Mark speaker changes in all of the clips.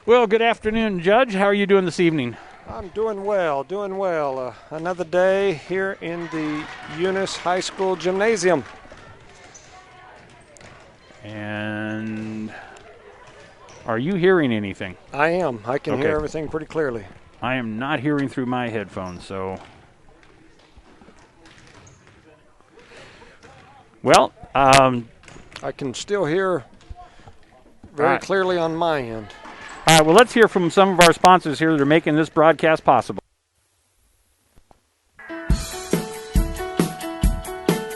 Speaker 1: Well, good afternoon, Judge. How are you doing this evening?
Speaker 2: I'm doing well. Another day here in the Eunice High School Gymnasium.
Speaker 1: And are you hearing anything?
Speaker 2: I am. I can hear everything pretty clearly.
Speaker 1: I am not hearing through my headphones, so. Well,
Speaker 2: I can still hear very clearly on my end.
Speaker 1: All right, well, let's hear from some of our sponsors here that are making this broadcast possible.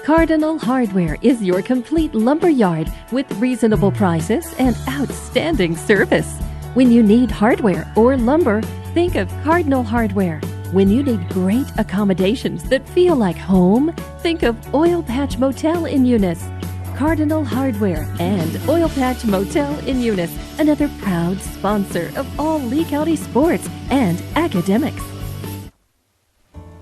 Speaker 3: Cardinal Hardware is your complete lumber yard with reasonable prices and outstanding service. When you need hardware or lumber, think of Cardinal Hardware. When you need great accommodations that feel like home, think of Oil Patch Motel in Eunice. Cardinal Hardware and Oil Patch Motel in Eunice, another proud sponsor of all Lee County sports and academics.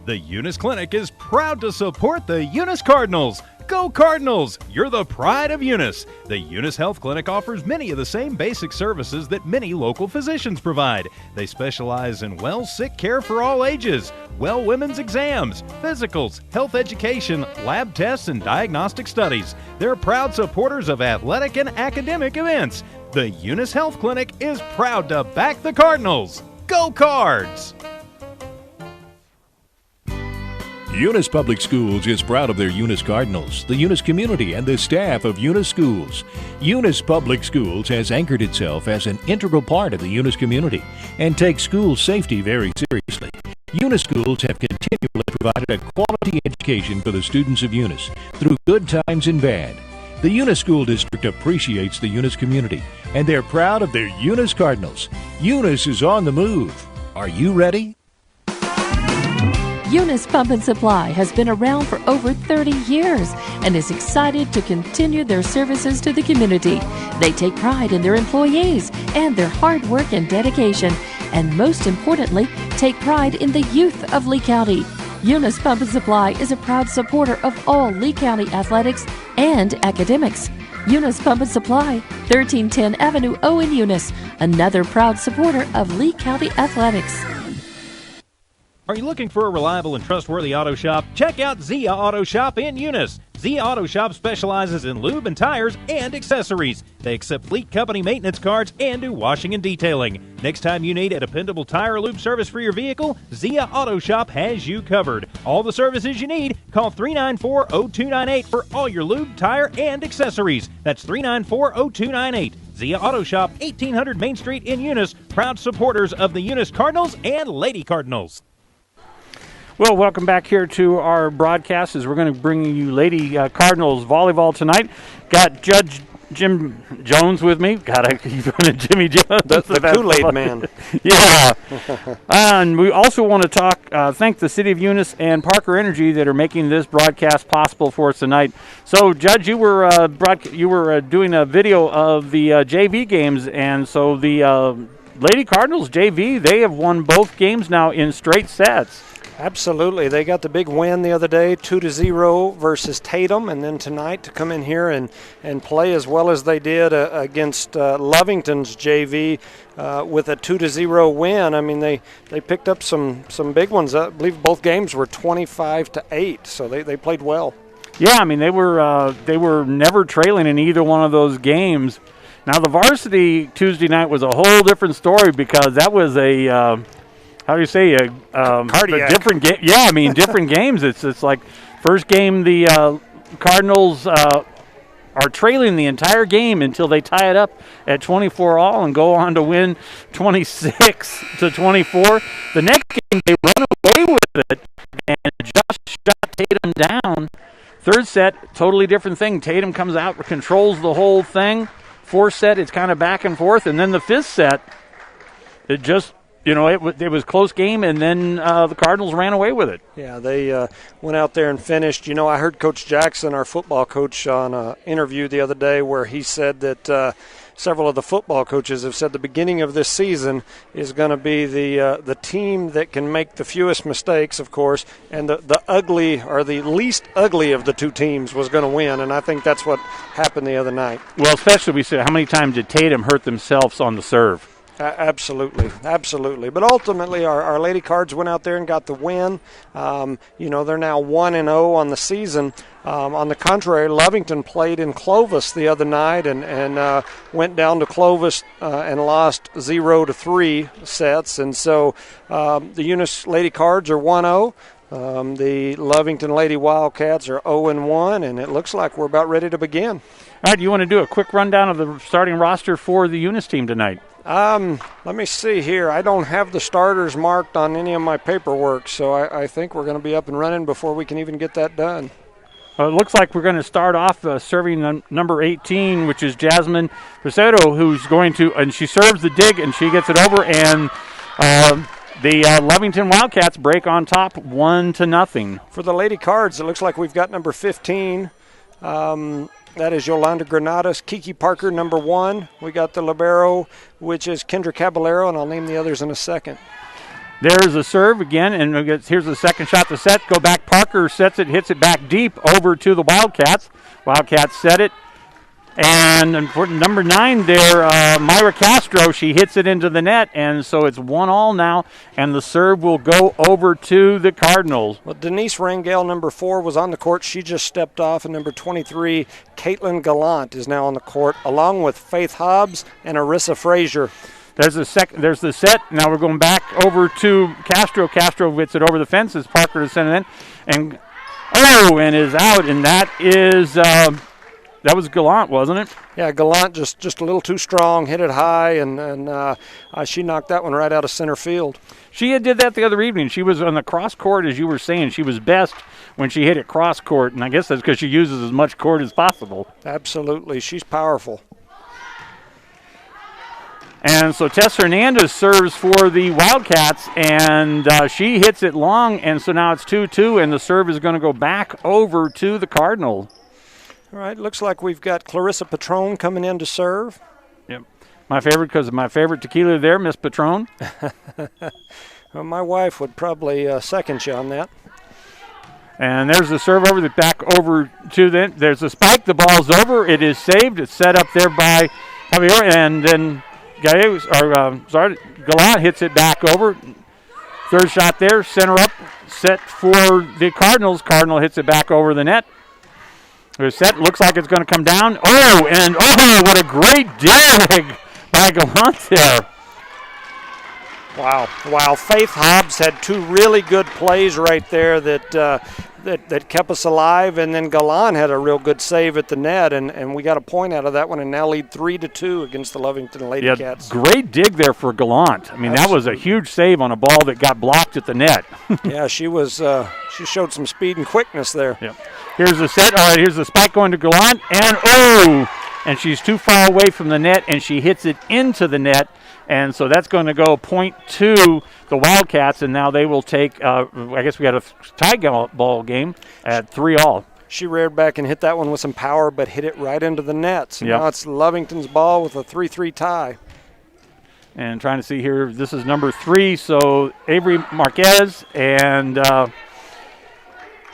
Speaker 4: The Eunice Clinic is proud to support the Eunice Cardinals. Go Cardinals! You're the pride of Eunice. The Eunice Health Clinic offers many of the same basic services that many local physicians provide. They specialize in sick care for all ages, women's exams, physicals, health education, lab tests, and diagnostic studies. They're proud supporters of athletic and academic events. The Eunice Health Clinic is proud to back the Cardinals. Go Cards!
Speaker 5: Eunice Public Schools is proud of their Eunice Cardinals, the Eunice community, and the staff of Eunice Schools. Eunice Public Schools has anchored itself as an integral part of the Eunice community and takes school safety very seriously. Eunice Schools have continually provided a quality education for the students of Eunice through good times and bad. The Eunice School District appreciates the Eunice community, and they're proud of their Eunice Cardinals. Eunice is on the move. Are you ready?
Speaker 3: Eunice Pump and Supply has been around for over 30 years and is excited to continue their services to the community. They take pride in their employees and their hard work and dedication, and most importantly, take pride in the youth of Lee County. Eunice Pump and Supply is a proud supporter of all Lee County athletics and academics. Eunice Pump and Supply, 1310 Avenue O in Eunice, another proud supporter of Lee County athletics.
Speaker 4: Are you looking for a reliable and trustworthy auto shop? Check out Zia Auto Shop in Eunice. Zia Auto Shop specializes in lube and tires and accessories. They accept fleet company maintenance cards and do washing and detailing. Next time you need a dependable tire or lube service for your vehicle, Zia Auto Shop has you covered. All the services you need, call 394-0298 for all your lube, tire, and accessories. That's 394-0298. Zia Auto Shop, 1800 Main Street in Eunice, proud supporters of the Eunice Cardinals and Lady Cardinals.
Speaker 1: Well, welcome back here to our broadcast as we're going to bring you Lady Cardinals volleyball tonight. Got Judge Jim Jones with me. He's running Jimmy Jones.
Speaker 2: The Kool-Aid man.
Speaker 1: Yeah. And we also want to thank the City of Eunice and Parker Energy that are making this broadcast possible for us tonight. So, Judge, you were doing a video of the JV games, and so the Lady Cardinals JV, they have won both games now in straight sets.
Speaker 2: Absolutely. They got the big win the other day, 2-0 versus Tatum, and then tonight to come in here and play as well as they did against Lovington's JV with a 2-0 win. I mean, they picked up some big ones. I believe both games were 25-8, so they played well.
Speaker 1: Yeah, I mean, they were never trailing in either one of those games. Now, the varsity Tuesday night was a whole different story because that was a how do you say a different game? Yeah, I mean different games. It's like first game the Cardinals are trailing the entire game until they tie it up at 24-all and go on to win 26-24. The next game they run away with it and just shut Tatum down. Third set, totally different thing. Tatum comes out, controls the whole thing. Fourth set, it's kind of back and forth, and then the fifth set, it just. It was a close game, and then the Cardinals ran away with it.
Speaker 2: Yeah, they went out there and finished. I heard Coach Jackson, our football coach, on an interview the other day where he said that several of the football coaches have said the beginning of this season is going to be the team that can make the fewest mistakes, of course, and the ugly or the least ugly of the two teams was going to win, and I think that's what happened the other night.
Speaker 1: Well, especially we said, how many times did Tatum hurt themselves on the serve?
Speaker 2: Absolutely. But ultimately, our Lady Cards went out there and got the win. They're now 1-0 on the season. On the contrary, Lovington played in Clovis the other night and went down to Clovis and lost 0-3 sets. And so the Eunice Lady Cards are 1-0. The Lovington Lady Wildcats are 0-1, and it looks like we're about ready to begin.
Speaker 1: All right, do you want to do a quick rundown of the starting roster for the Eunice team tonight?
Speaker 2: Let me see here. I don't have the starters marked on any of my paperwork, so I think we're going to be up and running before we can even get that done.
Speaker 1: Well, it looks like we're going to start off serving number 18, which is Jasmine Peseto, who's going to, and she serves the dig, and she gets it over, and the Lovington Wildcats break on top 1-0.
Speaker 2: For the Lady Cards, it looks like we've got number 15. That is Yolanda Granados. Kiki Parker, number 1. We got the libero, which is Kendra Caballero, and I'll name the others in a second.
Speaker 1: There's a serve again, and here's the second shot to set. Go back. Parker sets it, hits it back deep over to the Wildcats. Wildcats set it. And for number 9 there, Myra Castro, she hits it into the net, and so it's 1-1 now, and the serve will go over to the Cardinals.
Speaker 2: Well, Denise Rangel, number 4, was on the court. She just stepped off, and number 23, Caitlin Gallant, is now on the court, along with Faith Hobbs and Arissa Frazier.
Speaker 1: There's the set. Now we're going back over to Castro. Castro hits it over the fence as Parker to send it in, and is out, and that is... that was Gallant, wasn't it?
Speaker 2: Yeah, Gallant just a little too strong, hit it high, and she knocked that one right out of center field.
Speaker 1: She did that the other evening. She was on the cross court, as you were saying. She was best when she hit it cross court, and I guess that's because she uses as much court as possible.
Speaker 2: Absolutely. She's powerful.
Speaker 1: And so Tess Hernandez serves for the Wildcats, and she hits it long, and so now it's 2-2, and the serve is going to go back over to the Cardinals.
Speaker 2: All right, looks like we've got Clarissa Patron coming in to serve.
Speaker 1: Yep. My favorite, because of my favorite tequila there, Miss Patron.
Speaker 2: Well, my wife would probably second you on that.
Speaker 1: And there's the serve over the back over to them. There's a spike. The ball's over. It is saved. It's set up there by Javier, and then Gallant hits it back over. Third shot there, center up, set for the Cardinals. Cardinal hits it back over the net. It's set, looks like it's going to come down. What a great dig by Gallant there.
Speaker 2: Wow. Faith Hobbs had 2 really good plays right there that kept us alive, and then Gallant had a real good save at the net, and we got a point out of that one and now lead 3-2 against the Lovington Lady Cats.
Speaker 1: Great dig there for Gallant. I mean, that was a huge save on a ball that got blocked at the net.
Speaker 2: Yeah, she showed some speed and quickness there.
Speaker 1: Yep. Here's the set. All right, here's the spike going to Gallant, and she's too far away from the net, and she hits it into the net. And so that's going to go point to the Wildcats, and now they will take, I guess we got a tie ball game at 3-3.
Speaker 2: She reared back and hit that one with some power, but hit it right into the net. So now it's Lovington's ball with a 3-3 tie.
Speaker 1: And trying to see here, this is number 3, so Avery Marquez, and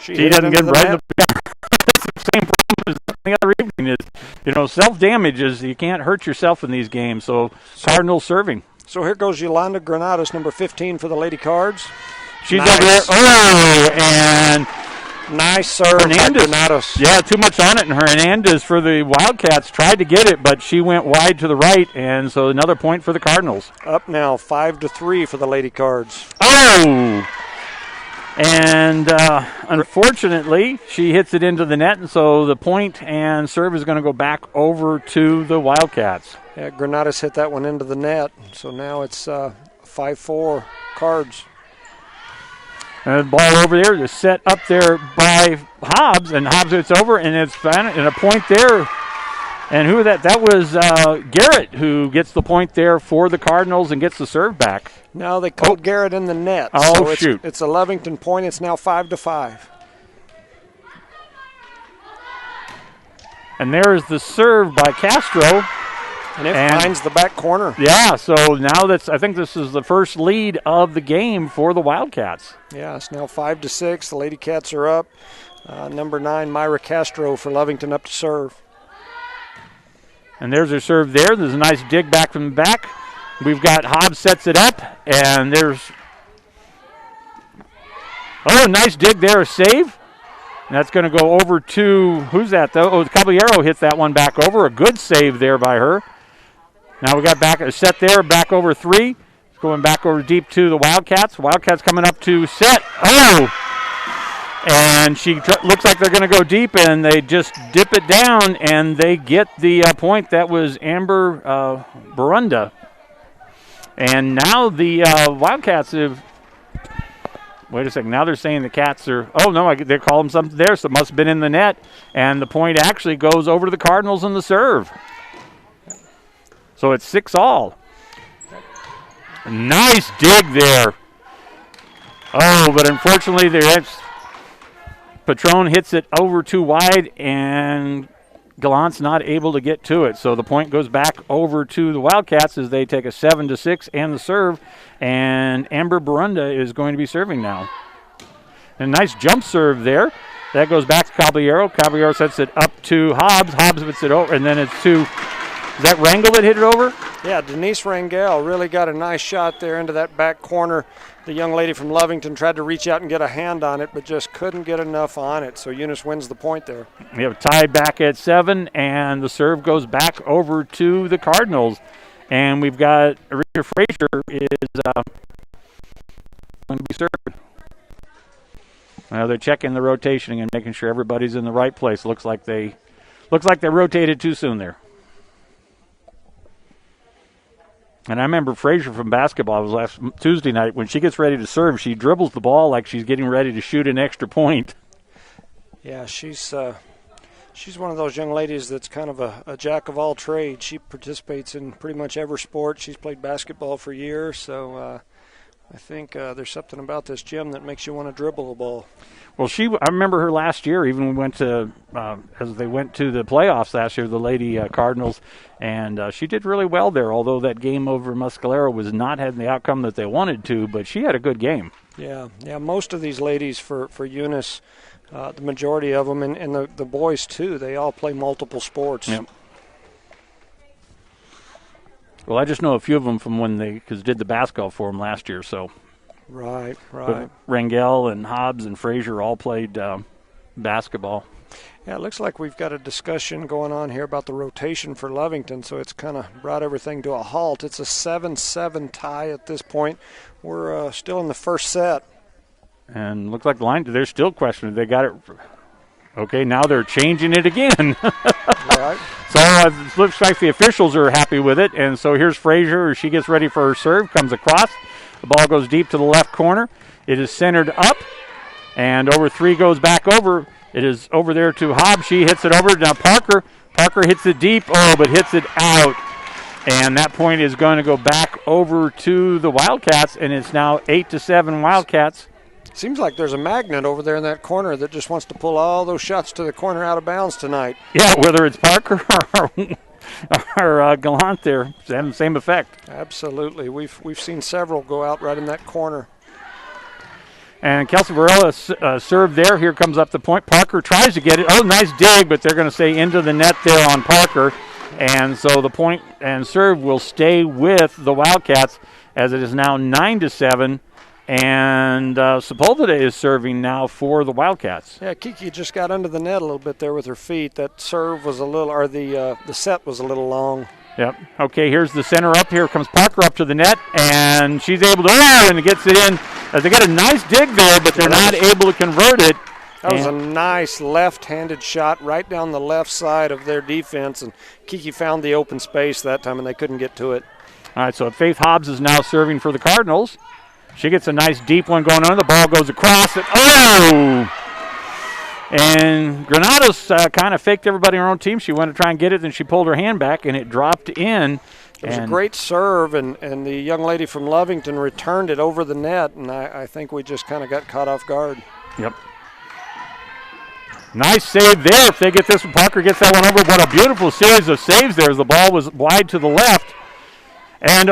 Speaker 1: she doesn't get right in the It's the same problem as the other evening is, self-damage is you can't hurt yourself in these games. So Cardinals serving.
Speaker 2: So here goes Yolanda Granados, number 15 for the Lady Cards.
Speaker 1: She's over there. And
Speaker 2: nice serve by Granados.
Speaker 1: Yeah, too much on it. And Hernandez for the Wildcats tried to get it, but she went wide to the right. And so another point for the Cardinals.
Speaker 2: Up now, 5-3 for the Lady Cards.
Speaker 1: And unfortunately, she hits it into the net, and so the point and serve is going to go back over to the Wildcats.
Speaker 2: Yeah, Granados hit that one into the net, so now it's 5-4 Cards.
Speaker 1: And the ball over there is set up there by Hobbs, and Hobbs hits over, and it's and a point there. And who that? That was Garrett, who gets the point there for the Cardinals and gets the serve back.
Speaker 2: Now they called Garrett in the net.
Speaker 1: Shoot.
Speaker 2: It's a Lovington point. It's now 5-5.
Speaker 1: And there is the serve by Castro.
Speaker 2: And it finds the back corner.
Speaker 1: Yeah, so now I think this is the first lead of the game for the Wildcats.
Speaker 2: Yeah, it's now 5-6. The Lady Cats are up. Number 9, Myra Castro for Lovington up to serve.
Speaker 1: And there's her serve there. There's a nice dig back from the back. We've got Hobbs sets it up, and there's nice dig there, a save. And that's going to go over to, who's that though? Oh, Caballero hits that one back over. A good save there by her. Now we got back a set there, back over 3. It's going back over deep to the Wildcats. Wildcats coming up to set. Oh! And she looks like they're going to go deep, and they just dip it down, and they get the point. That was Amber Barunda. And now the Wildcats have, wait a second, now they're saying the Cats are, oh no, they call them something there, so it must have been in the net. And the point actually goes over to the Cardinals in the serve. So it's 6-all. Nice dig there. Oh, but unfortunately, Patron hits it over too wide, and Gallant's not able to get to it. So the point goes back over to the Wildcats as they take a 7-6 and the serve, and Amber Barunda is going to be serving now. A nice jump serve there. That goes back to Caballero. Caballero sets it up to Hobbs. Hobbs hits it over, and then it's to, is that Rangel that hit it over?
Speaker 2: Yeah, Denise Rangel really got a nice shot there into that back corner. The young lady from Lovington tried to reach out and get a hand on it, but just couldn't get enough on it. So Eunice wins the point there.
Speaker 1: We have tied back at 7, and the serve goes back over to the Cardinals. And we've got Richard Frazier is going to be serving. Now they're checking the rotation and making sure everybody's in the right place. Looks like they rotated too soon there. And I remember Frazier from basketball, it was last Tuesday night, when she gets ready to serve, she dribbles the ball like she's getting ready to shoot an extra point.
Speaker 2: Yeah, she's one of those young ladies that's kind of a jack of all trades. She participates in pretty much every sport. She's played basketball for years, so I think there's something about this gym that makes you want to dribble the ball.
Speaker 1: Well, I remember her last year, even when we went to, as they went to the playoffs last year, the Lady Cardinals, and she did really well there, although that game over Muscalero was not having the outcome that they wanted to, but she had a good game.
Speaker 2: Yeah, most of these ladies for Eunice, the majority of them, and the boys too, they all play multiple sports.
Speaker 1: Yep. Well, I just know a few of them from when they did the basketball for them last year, so.
Speaker 2: Right.
Speaker 1: But Rangel and Hobbs and Frazier all played basketball.
Speaker 2: Yeah, it looks like we've got a discussion going on here about the rotation for Lovington, so it's kind of brought everything to a halt. It's a 7-7 tie at this point. We're still in the first set.
Speaker 1: And looks like the line, they're still questioning. They got it. Okay, now they're changing it again.
Speaker 2: Right.
Speaker 1: So it looks like the officials are happy with it. And so here's Frazier. She gets ready for her serve, comes across. The ball goes deep to the left corner. It is centered up, and over 3 goes back over. It is over there to Hobbs. She hits it over. Now Parker hits it deep, but hits it out. And that point is going to go back over to the Wildcats, and it's now 8-7 Wildcats.
Speaker 2: Seems like there's a magnet over there in that corner that just wants to pull all those shots to the corner out of bounds tonight.
Speaker 1: Yeah, whether it's Parker or Gallant there, it's having the same effect.
Speaker 2: Absolutely. We've seen several go out right in that corner.
Speaker 1: And Kelsey Varela served there. Here comes up the point. Parker tries to get it. Oh, nice dig, but they're going to say into the net there on Parker. And so the point and serve will stay with the Wildcats as it is now 9-7. And Sepulveda is serving now for the Wildcats.
Speaker 2: Yeah, Kiki just got under the net a little bit there with her feet. That serve was a little, or the set was a little long.
Speaker 1: Yep. Okay, here's the center up. Here comes Parker up to the net, and she's able to, and gets it in. They got a nice dig there, but they're not able to convert it.
Speaker 2: That was a nice left-handed shot right down the left side of their defense, and Kiki found the open space that time, and they couldn't get to it.
Speaker 1: All right, so Faith Hobbs is now serving for the Cardinals. She gets a nice deep one going on. The ball goes across it. Oh! And Granados kind of faked everybody on her own team. She wanted to try and get it, then she pulled her hand back, and it dropped in.
Speaker 2: It was a great serve, and the young lady from Lovington returned it over the net, and I think we just kind of got caught off guard.
Speaker 1: Yep. Nice save there. If they get this one, Parker gets that one over. What a beautiful series of saves there as the ball was wide to the left. And,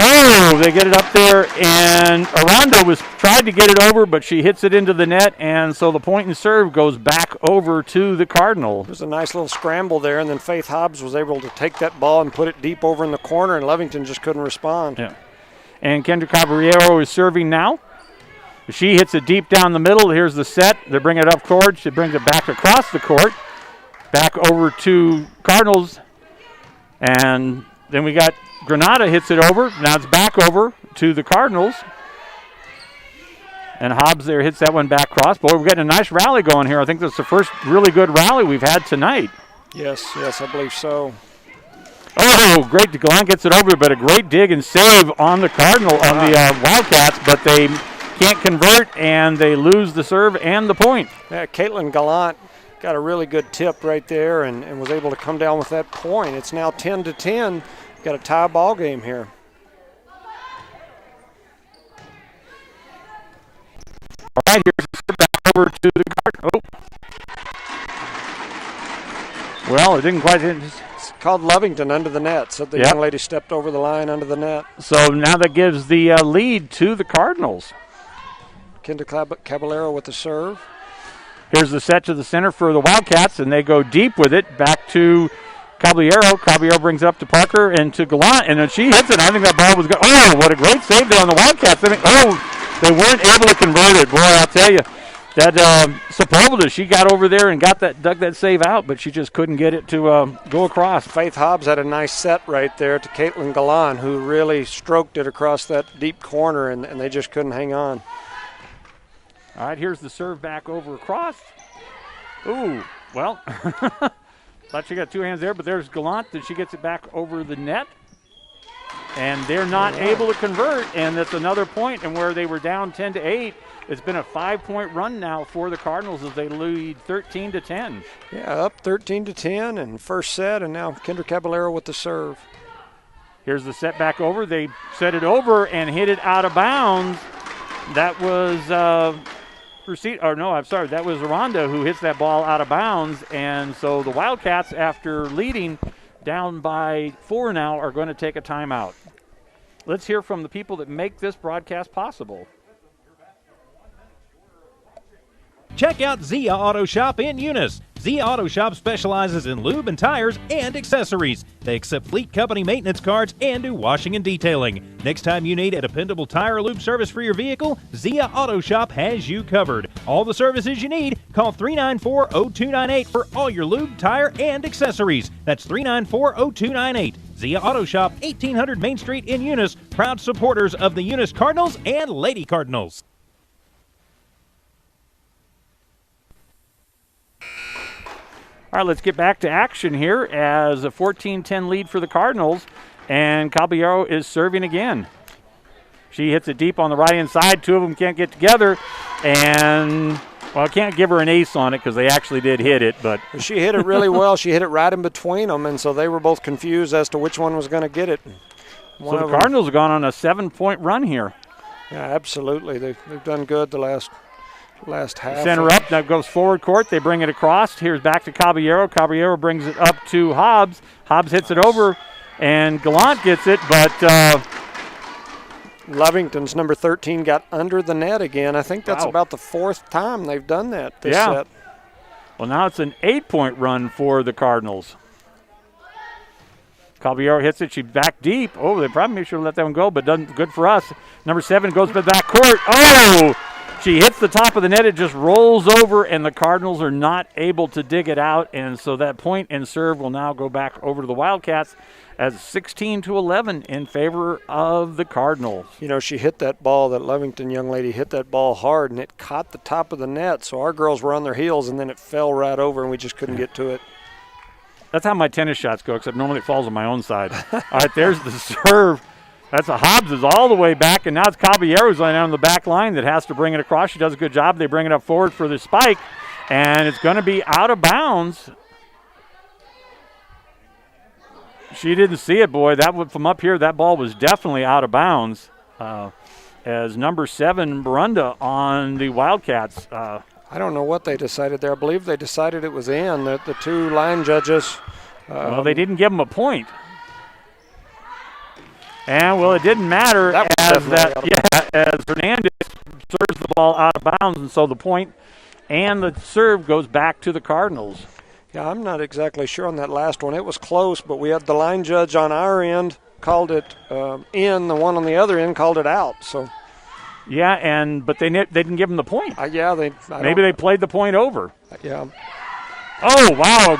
Speaker 1: they get it up there, and Aranda tried to get it over, but she hits it into the net, and so the point and serve goes back over to the Cardinal.
Speaker 2: It was a nice little scramble there, and then Faith Hobbs was able to take that ball and put it deep over in the corner, and Lovington just couldn't respond.
Speaker 1: Yeah. And Kendra Caballero is serving now. She hits it deep down the middle. Here's the set. They bring it up court. She brings it back across the court. Back over to Cardinals. And then we got Granada hits it over. Now it's back over to the Cardinals. And Hobbs there hits that one back cross. Boy, we're getting a nice rally going here. I think that's the first really good rally we've had tonight.
Speaker 2: Yes, I believe so.
Speaker 1: Oh, great. Gallant gets it over, but a great dig and save on the Wildcats, but they can't convert, and they lose the serve and the point.
Speaker 2: Yeah, Caitlin Gallant got a really good tip right there and was able to come down with that point. It's now 10-10. Got a tie ball game here.
Speaker 1: All right, here's the serve back over to the Cardinals. Oh. Well, it didn't quite hit.
Speaker 2: It's called Lovington under the net, so the young lady stepped over the line under the net.
Speaker 1: So now that gives the lead to the Cardinals.
Speaker 2: Kendra Caballero with the serve.
Speaker 1: Here's the set to the center for the Wildcats, and they go deep with it back to Caballero. Caballero brings it up to Parker and to Gallant, and then she hits it. I think that ball was good. Oh, what a great save there on the Wildcats. I mean, they weren't able to convert it. Boy, I'll tell you, that Sepulveda, she got over there and dug that save out, but she just couldn't get it to go across.
Speaker 2: Faith Hobbs had a nice set right there to Caitlin Gallant, who really stroked it across that deep corner, and they just couldn't hang on.
Speaker 1: All right, here's the serve back over across. Ooh, well, thought she got two hands there, but there's Gallant, and she gets it back over the net. And they're not able to convert, and that's another point. And where they were down 10-8, it's been a 5-point run now for the Cardinals as they lead 13-10.
Speaker 2: Yeah, up 13-10 and first set, and now Kendra Caballero with the serve.
Speaker 1: Here's the set back over. They set it over and hit it out of bounds. That was that was Aranda who hits that ball out of bounds. And so the Wildcats, after leading down by 4 now, are going to take a timeout. Let's hear from the people that make this broadcast possible.
Speaker 4: Check out Zia Auto Shop in Eunice. Zia Auto Shop specializes in lube and tires and accessories. They accept fleet company maintenance cards and do washing and detailing. Next time you need a dependable tire or lube service for your vehicle, Zia Auto Shop has you covered. All the services you need, call 394-0298 for all your lube, tire, and accessories. That's 394-0298. Zia Auto Shop, 1800 Main Street in Eunice, proud supporters of the Eunice Cardinals and Lady Cardinals.
Speaker 1: All right, let's get back to action here as a 14-10 lead for the Cardinals, and Caballero is serving again. She hits it deep on the right-hand side. Two of them can't get together, and, well, I can't give her an ace on it because they actually did hit it. But
Speaker 2: she hit it really well. She hit it right in between them, and so they were both confused as to which one was going to get it.
Speaker 1: So the Cardinals have gone on a 7-point run here.
Speaker 2: Yeah, absolutely. They've done good the last half.
Speaker 1: Center up, that goes forward court. They bring it across. Here's back to Caballero. Caballero brings it up to Hobbs. Hobbs hits it over, and Gallant gets it, but
Speaker 2: Lovington's number 13 got under the net again. I think that's about the 4th time they've done that this set.
Speaker 1: Well, now it's an 8-point run for the Cardinals. Caballero hits it. She's back deep. Oh, they probably should have let that one go, but doesn't. Good for us. Number 7 goes to the back court. Oh! She hits the top of the net. It just rolls over, and the Cardinals are not able to dig it out. And so that point and serve will now go back over to the Wildcats as 16-11 in favor of the Cardinals.
Speaker 2: You know, she hit that ball, that Lovington young lady hit that ball hard, and it caught the top of the net. So our girls were on their heels, and then it fell right over, and we just couldn't get to it.
Speaker 1: That's how my tennis shots go, except normally it falls on my own side. All right, there's the serve. That's a Hobbs is all the way back, and now it's Caballero's line on the back line that has to bring it across. She does a good job. They bring it up forward for the spike, and it's going to be out of bounds. She didn't see it, boy. From up here, that ball was definitely out of bounds. As number 7, Barunda on the Wildcats.
Speaker 2: I don't know what they decided there. I believe they decided it was in. The two line judges.
Speaker 1: Well, they didn't give them a point. And, well, it didn't matter as Hernandez serves the ball out of bounds, and so the point and the serve goes back to the Cardinals.
Speaker 2: Yeah, I'm not exactly sure on that last one. It was close, but we had the line judge on our end called it in. The one on the other end called it out. So.
Speaker 1: Yeah, but they didn't give them the point.
Speaker 2: Maybe
Speaker 1: they played the point over.
Speaker 2: Yeah.
Speaker 1: Oh wow,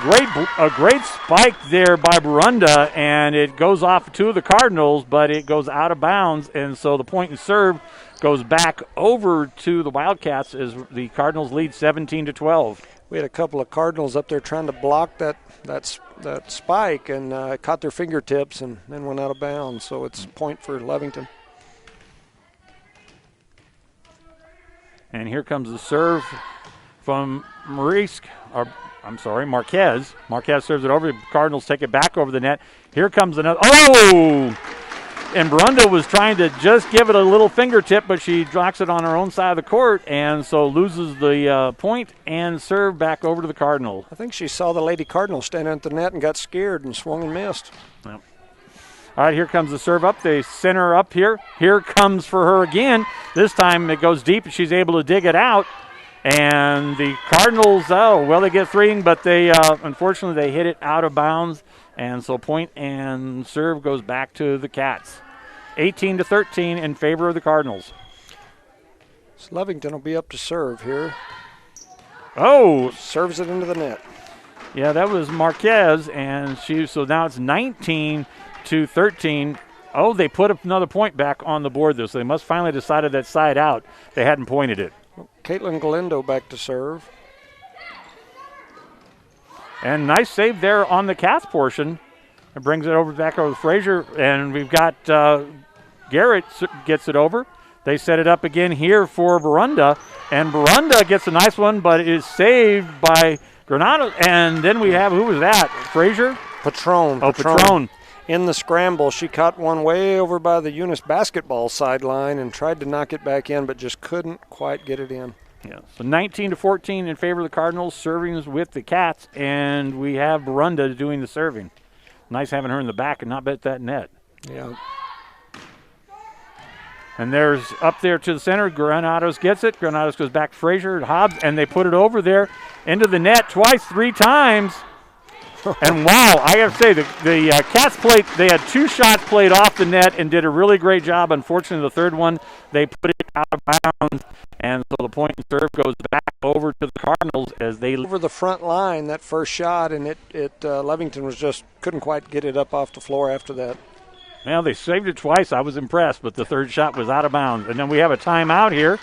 Speaker 1: a great spike there by Barunda, and it goes off two of the Cardinals, but it goes out of bounds, and so the point and serve goes back over to the Wildcats as the Cardinals lead 17-12.
Speaker 2: We had a couple of Cardinals up there trying to block that spike, and caught their fingertips and then went out of bounds. So it's point for Lovington.
Speaker 1: And here comes the serve from Marquez. Marquez serves it over. The Cardinals take it back over the net. Here comes another. Oh! And Barunda was trying to just give it a little fingertip, but she knocks it on her own side of the court, and so loses the point and serve back over to the Cardinals.
Speaker 2: I think she saw the Lady Cardinal standing at the net and got scared and swung and missed.
Speaker 1: Yep. All right, here comes the serve up. They send her up here. Here comes for her again. This time it goes deep, and she's able to dig it out. And the Cardinals, they get three, but they unfortunately they hit it out of bounds, and so point and serve goes back to the Cats. 18-13 in favor of the Cardinals.
Speaker 2: So Lovington will be up to serve here.
Speaker 1: Oh!
Speaker 2: Serves it into the net.
Speaker 1: Yeah, that was Marquez, and so now it's 19-13. Oh, they put up another point back on the board, though, so they must finally decided that side out. They hadn't pointed it.
Speaker 2: Caitlin Galindo back to serve.
Speaker 1: And nice save there on the Cats portion. It brings it back over to Frazier, and we've got Garrett gets it over. They set it up again here for Barunda, and Barunda gets a nice one, but is saved by Granado. And then we have, who was that? Frazier?
Speaker 2: Patron.
Speaker 1: Oh, Patron.
Speaker 2: In the scramble, she caught one way over by the Eunice basketball sideline and tried to knock it back in, but just couldn't quite get it in.
Speaker 1: Yeah, so 19-14 in favor of the Cardinals, serving with the Cats, and we have Barunda doing the serving. Nice having her in the back and not bet that net.
Speaker 2: Yeah.
Speaker 1: And there's up there to the center. Granados gets it. Granados goes back to Frazier, Hobbs, and they put it over there into the net twice, 3 times. And wow, I have to say, the Cats they had 2 shots played off the net and did a really great job. Unfortunately, the third one, they put it out of bounds, and so the point and serve goes back over to the Cardinals as they
Speaker 2: over the front line, that first shot, and Lovington was just couldn't quite get it up off the floor after that.
Speaker 1: Well, they saved it twice. I was impressed, but the third shot was out of bounds. And then we have a timeout here.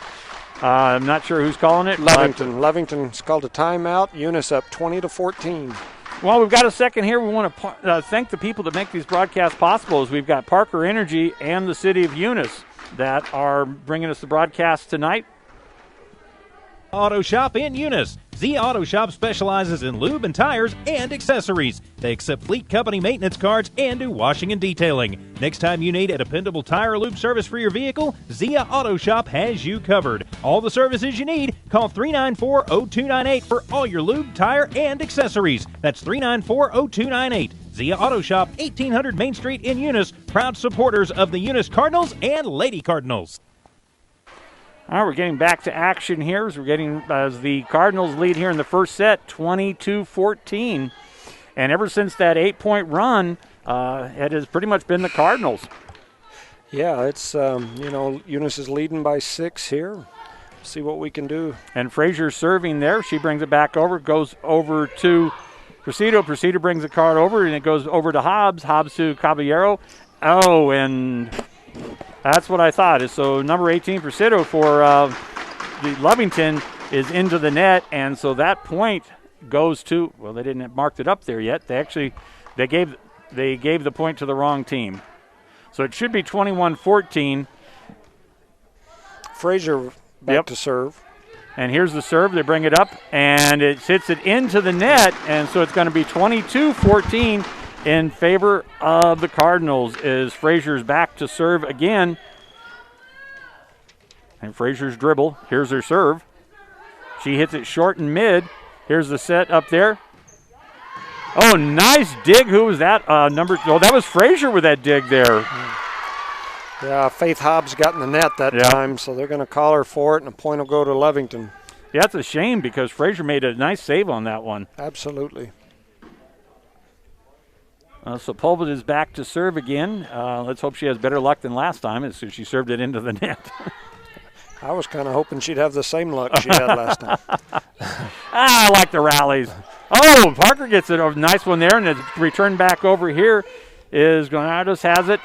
Speaker 1: I'm not sure who's calling it.
Speaker 2: Lovington's called a timeout. Eunice up 20-14.
Speaker 1: Well, we've got a second here. We want to thank the people that make these broadcasts possible. As we've got Parker Energy and the City of Eunice that are bringing us the broadcast tonight.
Speaker 4: Auto Shop in Eunice. Z Auto Shop specializes in lube and tires and accessories. They accept fleet company maintenance cards and do washing and detailing. Next time you need a dependable tire lube service for your vehicle, Zia Auto Shop has you covered. All the services you need, call 394-0298 for all your lube, tire, and accessories. That's 394-0298. Zia Auto Shop, 1800 Main Street in Eunice, proud supporters of the Eunice Cardinals and Lady Cardinals.
Speaker 1: All right, we're getting back to action here as the Cardinals lead here in the first set, 22-14. And ever since that 8-point run, it has pretty much been the Cardinals.
Speaker 2: Yeah, it's, Eunice is leading by 6 here. See what we can do.
Speaker 1: And Frazier's serving there. She brings it back over, goes over to Presido. Presido brings the card over, and it goes over to Hobbs. Hobbs to Caballero. Oh, and that's what I thought. So number 18, Presido for the Lovington is into the net, and so that point goes to, well, they didn't mark it up there yet. They gave the point to the wrong team. So it should be 21-14.
Speaker 2: Frazier back to serve.
Speaker 1: And here's the serve. They bring it up, and it hits it into the net, and so it's going to be 22-14 in favor of the Cardinals as Frazier's back to serve again. And Frazier's dribble. Here's her serve. She hits it short and mid. Here's the set up there. Oh, nice dig. Who was that? That was Frazier with that dig there.
Speaker 2: Yeah, Faith Hobbs got in the net that time, so they're going to call her for it, and a point will go to Lovington.
Speaker 1: Yeah, that's a shame because Frazier made a nice save on that one.
Speaker 2: Absolutely.
Speaker 1: Sepulveda is back to serve again. Let's hope she has better luck than last time as she served it into the net.
Speaker 2: I was kind of hoping she'd have the same luck she had last time.
Speaker 1: I like the rallies. Oh, Parker gets it. A nice one there, and it's returned back over here. Granados has it.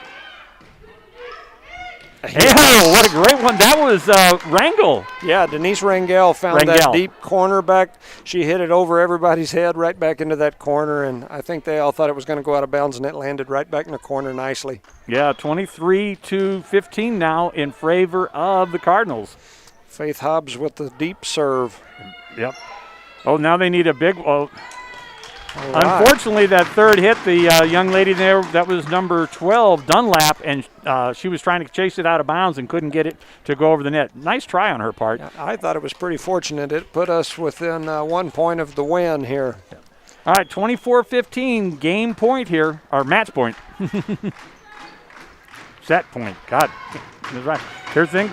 Speaker 1: Oh, what a great one. That was Rangel.
Speaker 2: Yeah, Denise Rangel found that deep corner back. She hit it over everybody's head right back into that corner, and I think they all thought it was going to go out of bounds, and it landed right back in the corner nicely.
Speaker 1: Yeah, 23-15 now in favor of the Cardinals.
Speaker 2: Faith Hobbs with the deep serve.
Speaker 1: Yep. Oh, now they need a big one. Unfortunately, that third hit the young lady there, that was number 12, Dunlap, and she was trying to chase it out of bounds and couldn't get it to go over the net. Nice try on her part.
Speaker 2: Yeah, I thought it was pretty fortunate. It put us within 1 point of the win here.
Speaker 1: All right, 24-15, game point here, or match point. Set point. God, that's right. Here's the thing.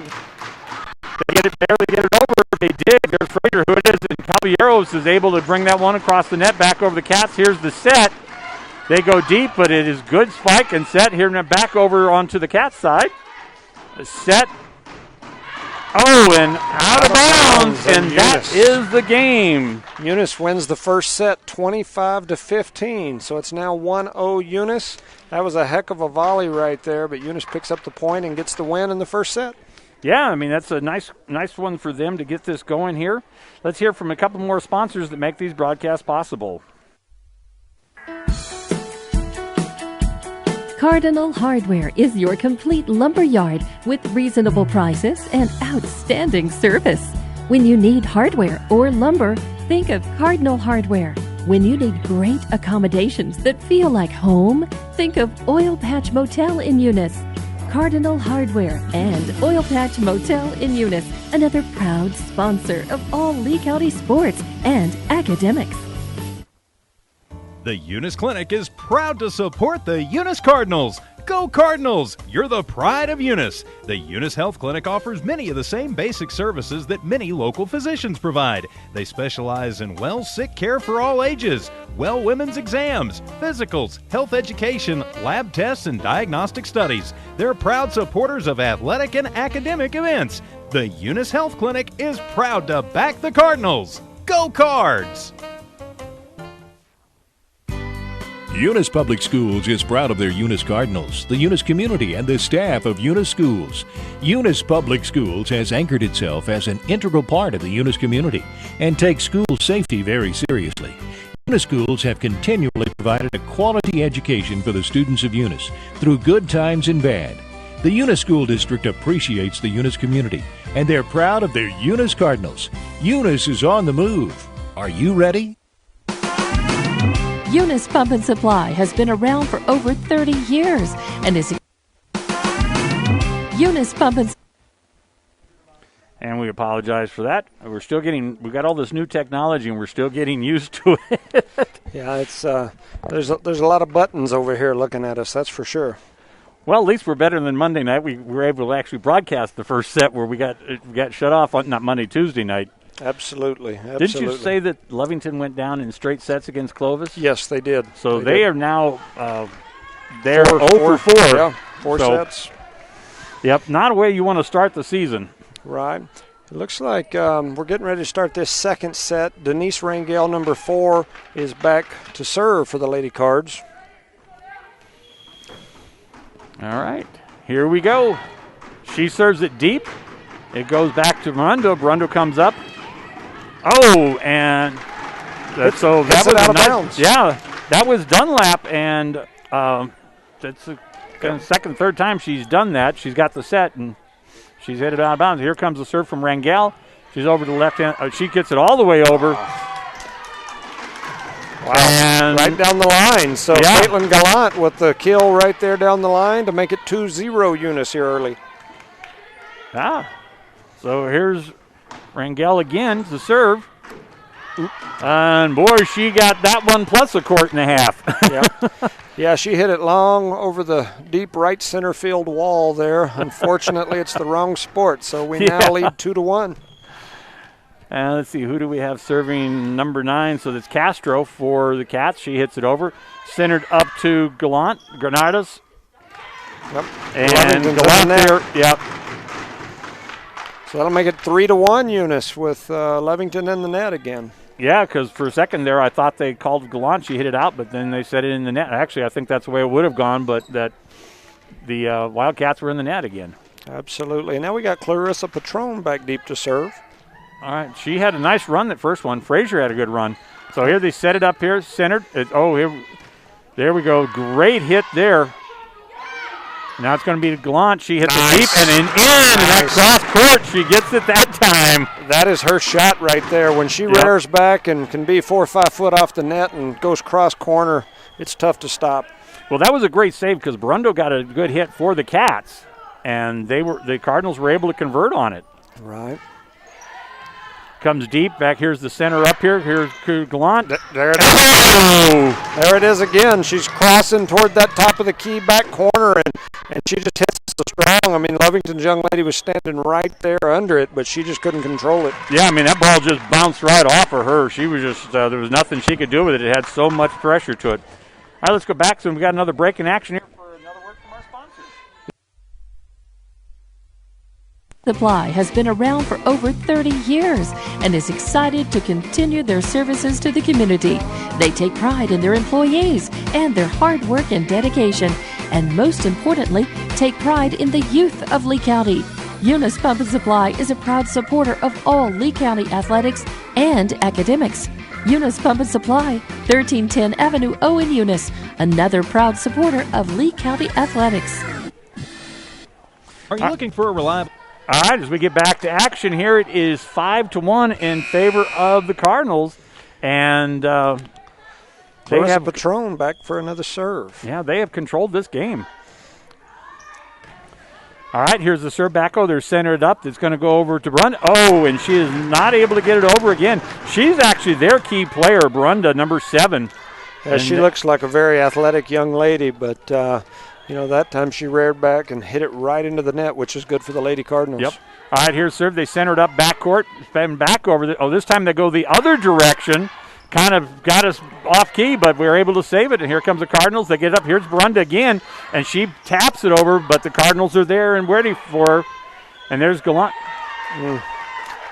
Speaker 1: They barely get it over. They dig. There's Frater, who it is, and Caballeros is able to bring that one across the net back over the Cats. Here's the set. They go deep, but it is good spike and set here and back over onto the Cats side. The set. Oh, and out of bounds, and that is the game.
Speaker 2: Eunice wins the first set 25-15, so it's now 1-0 Eunice. That was a heck of a volley right there, but Eunice picks up the point and gets the win in the first set.
Speaker 1: Yeah, I mean, that's a nice one for them to get this going here. Let's hear from a couple more sponsors that make these broadcasts possible.
Speaker 3: Cardinal Hardware is your complete lumber yard with reasonable prices and outstanding service. When you need hardware or lumber, think of Cardinal Hardware. When you need great accommodations that feel like home, think of Oil Patch Motel in Eunice. Cardinal Hardware and Oil Patch Motel in Eunice, another proud sponsor of all Lee County sports and academics.
Speaker 4: The Eunice Clinic is proud to support the Eunice Cardinals. Go Cardinals! You're the pride of Eunice. The Eunice Health Clinic offers many of the same basic services that many local physicians provide. They specialize in sick care for all ages, women's exams, physicals, health education, lab tests, and diagnostic studies. They're proud supporters of athletic and academic events. The Eunice Health Clinic is proud to back the Cardinals. Go Cards!
Speaker 5: Eunice Public Schools is proud of their Eunice Cardinals, the Eunice community, and the staff of Eunice Schools. Eunice Public Schools has anchored itself as an integral part of the Eunice community and takes school safety very seriously. Eunice Schools have continually provided a quality education for the students of Eunice through good times and bad. The Eunice School District appreciates the Eunice community, and they're proud of their Eunice Cardinals. Eunice is on the move. Are you ready?
Speaker 3: Eunice Pump and Supply has been around for over 30 years and is Eunice Pump and
Speaker 1: And we apologize for that. We got all this new technology and we're still getting used to it.
Speaker 2: Yeah, it's there's a lot of buttons over here looking at us, that's for sure.
Speaker 1: Well, at least we're better than Monday night. We were able to actually broadcast the first set where we got shut off on not Monday, Tuesday night.
Speaker 2: Absolutely.
Speaker 1: Didn't you say that Lovington went down in straight sets against Clovis?
Speaker 2: Yes, they did.
Speaker 1: So they are now they're 0 for 4.
Speaker 2: Yeah, four sets.
Speaker 1: Yep, not a way you want to start the season.
Speaker 2: Right. It looks like we're getting ready to start this second set. Denise Rangel, number 4, is back to serve for the Lady Cards.
Speaker 1: All right, here we go. She serves it deep. It goes back to Brundo. Brundo comes up. Oh, and that was
Speaker 2: out of bounds.
Speaker 1: Yeah, that was Dunlap, and that's the second, third time she's done that. She's got the set, and she's hit it out of bounds. Here comes the serve from Rangel. She's over to the left hand. She gets it all the way over.
Speaker 2: Wow, and right down the line. So yeah. Caitlin Gallant with the kill right there down the line to make it 2-0 Eunice here early.
Speaker 1: So here's Rangel again to serve. And, boy, she got that one plus a court and a half.
Speaker 2: Yeah, she hit it long over the deep right center field wall there. Unfortunately, it's the wrong sport, so we now lead 2-1.
Speaker 1: Let's see, who do we have serving number 9? So that's Castro for the Cats. She hits it over. Centered up to Granados.
Speaker 2: Yep.
Speaker 1: And Gallant there. Yep.
Speaker 2: So that'll make it 3-1, Eunice, with Lovington in the net again.
Speaker 1: Yeah, because for a second there I thought they called Gallant. She hit it out, but then they set it in the net. Actually, I think that's the way it would have gone, but that the Wildcats were in the net again.
Speaker 2: Absolutely. And now we got Clarissa Patron back deep to serve.
Speaker 1: All right, she had a nice run, that first one. Frazier had a good run. So here they set it up here, centered. There we go. Great hit there. Now it's going to be Gallant. She hits it deep and in that cross court. She gets it that time.
Speaker 2: That is her shot right there. When she rears back and can be 4 or 5 foot off the net and goes cross corner, it's tough to stop.
Speaker 1: Well, that was a great save because Brundo got a good hit for the Cats, and the Cardinals were able to convert on it.
Speaker 2: Right.
Speaker 1: Comes deep. Back here's the center up here. Here's Gallant.
Speaker 2: There it is. There it is again. She's crossing toward that top of the key back corner, and she just hits so strong. I mean, Lovington's young lady was standing right there under it, but she just couldn't control it.
Speaker 1: Yeah, I mean, that ball just bounced right off of her. She was just, there was nothing she could do with it. It had so much pressure to it. All right, let's go back. So we got another break in action here for another word from our sponsors.
Speaker 3: Supply has been around for over 30 years and is excited to continue their services to the community. They take pride in their employees and their hard work and dedication, and most importantly, take pride in the youth of Lee County. Eunice Pump and Supply is a proud supporter of all Lee County athletics and academics. Eunice Pump and Supply, 1310 Avenue O in Eunice, another proud supporter of Lee County athletics.
Speaker 4: Are you looking for a reliable...
Speaker 1: All right, as we get back to action here, it is 5-1 in favor of the Cardinals, and they have
Speaker 2: Patron back for another serve.
Speaker 1: Yeah, they have controlled this game. All right, here's the serve back. Oh, they're centered up. It's going to go over to Brunda. Oh, and she is not able to get it over again. She's actually their key player, Brunda, number 7.
Speaker 2: Yeah, she looks like a very athletic young lady, but that time she reared back and hit it right into the net, which is good for the Lady Cardinals.
Speaker 1: Yep. All right, here's serve. They centered up backcourt, and back over. This time they go the other direction. Kind of got us off key, but we were able to save it. And here comes the Cardinals. They get it up. Here's Brunda again, and she taps it over, but the Cardinals are there and ready for her. And there's Gallant.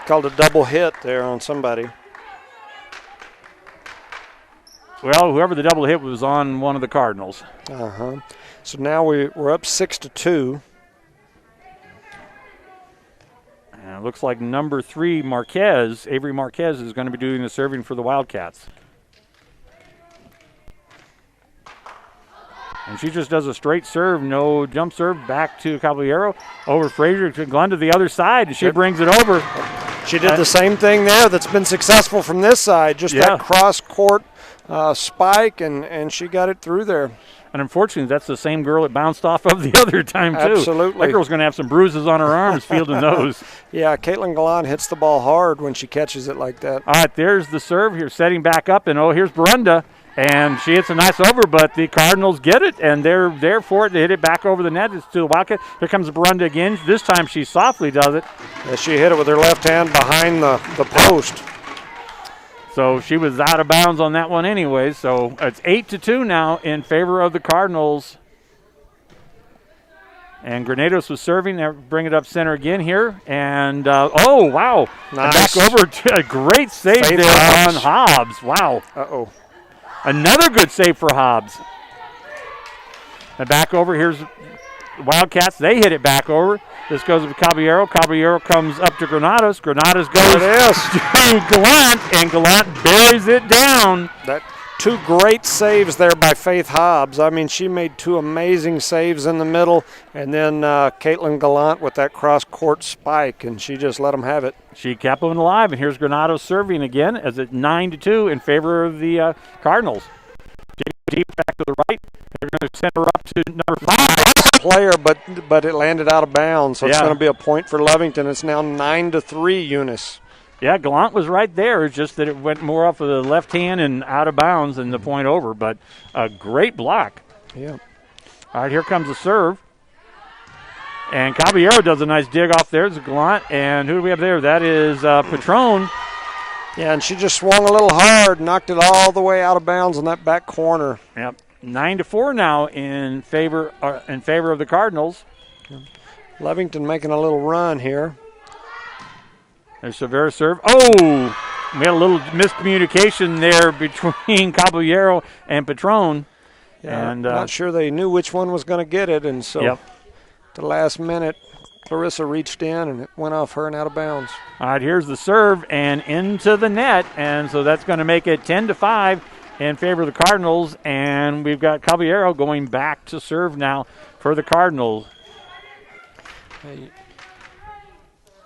Speaker 2: Called a double hit there on somebody.
Speaker 1: Well, whoever the double hit was on one of the Cardinals.
Speaker 2: Uh-huh. So now we're up 6-2.
Speaker 1: And it looks like number 3, Avery Marquez, is going to be doing the serving for the Wildcats. And she just does a straight serve, no jump serve, back to Caballero, over Frazier to Glenn to the other side, and she brings it over.
Speaker 2: She did the same thing there that's been successful from this side, just that cross-court spike, and she got it through there.
Speaker 1: And unfortunately, that's the same girl it bounced off of the other time, too.
Speaker 2: Absolutely.
Speaker 1: That girl's going to have some bruises on her arms fielding those.
Speaker 2: Yeah, Caitlin Gallant hits the ball hard when she catches it like that.
Speaker 1: All right, there's the serve here, setting back up, and here's Brunda. And she hits a nice over, but the Cardinals get it, and they're there for it. They hit it back over the net. It's to the Wildcat. Here comes Brunda again. This time she softly does it.
Speaker 2: Yeah, she hit it with her left hand behind the post.
Speaker 1: So she was out of bounds on that one anyway. So it's 8-2 now in favor of the Cardinals. And Granados was serving. They bring it up center again here. And, wow.
Speaker 2: Nice.
Speaker 1: Back over to a great save there on Hobbs. Wow.
Speaker 2: Uh-oh.
Speaker 1: Another good save for Hobbs. And back over, here's Wildcats. They hit it back over. This goes to Caballero. Caballero comes up to Granados. Granados goes to Gallant, and Gallant buries it down.
Speaker 2: That 2 great saves there by Faith Hobbs. I mean, she made 2 amazing saves in the middle, and then Caitlin Gallant with that cross-court spike, and she just let them have it.
Speaker 1: She kept them alive, and here's Granados serving again as it's 9-2 in favor of the Cardinals. Deep back to the right. They're going to center up to number 5.
Speaker 2: Player, but it landed out of bounds, so it's going to be a point for Lovington. It's now 9-3, Eunice.
Speaker 1: Yeah, Gallant was right there. It's just that it went more off of the left hand and out of bounds than the point over, but a great block.
Speaker 2: Yeah.
Speaker 1: All right, here comes the serve. And Caballero does a nice dig off there. It's Gallant. And who do we have there? That is Patron.
Speaker 2: Yeah, and she just swung a little hard, knocked it all the way out of bounds on that back corner.
Speaker 1: Yep, 9-4 now in favor of the Cardinals.
Speaker 2: Lovington making a little run here.
Speaker 1: There's Severa serve. Oh, we had a little miscommunication there between Caballero and Patron.
Speaker 2: Yeah,
Speaker 1: and
Speaker 2: not sure they knew which one was going to get it, and so at the last minute, Clarissa reached in and it went off her and out of bounds.
Speaker 1: All right, here's the serve and into the net, and so that's going to make it 10-5 in favor of the Cardinals, and we've got Caballero going back to serve now for the Cardinals.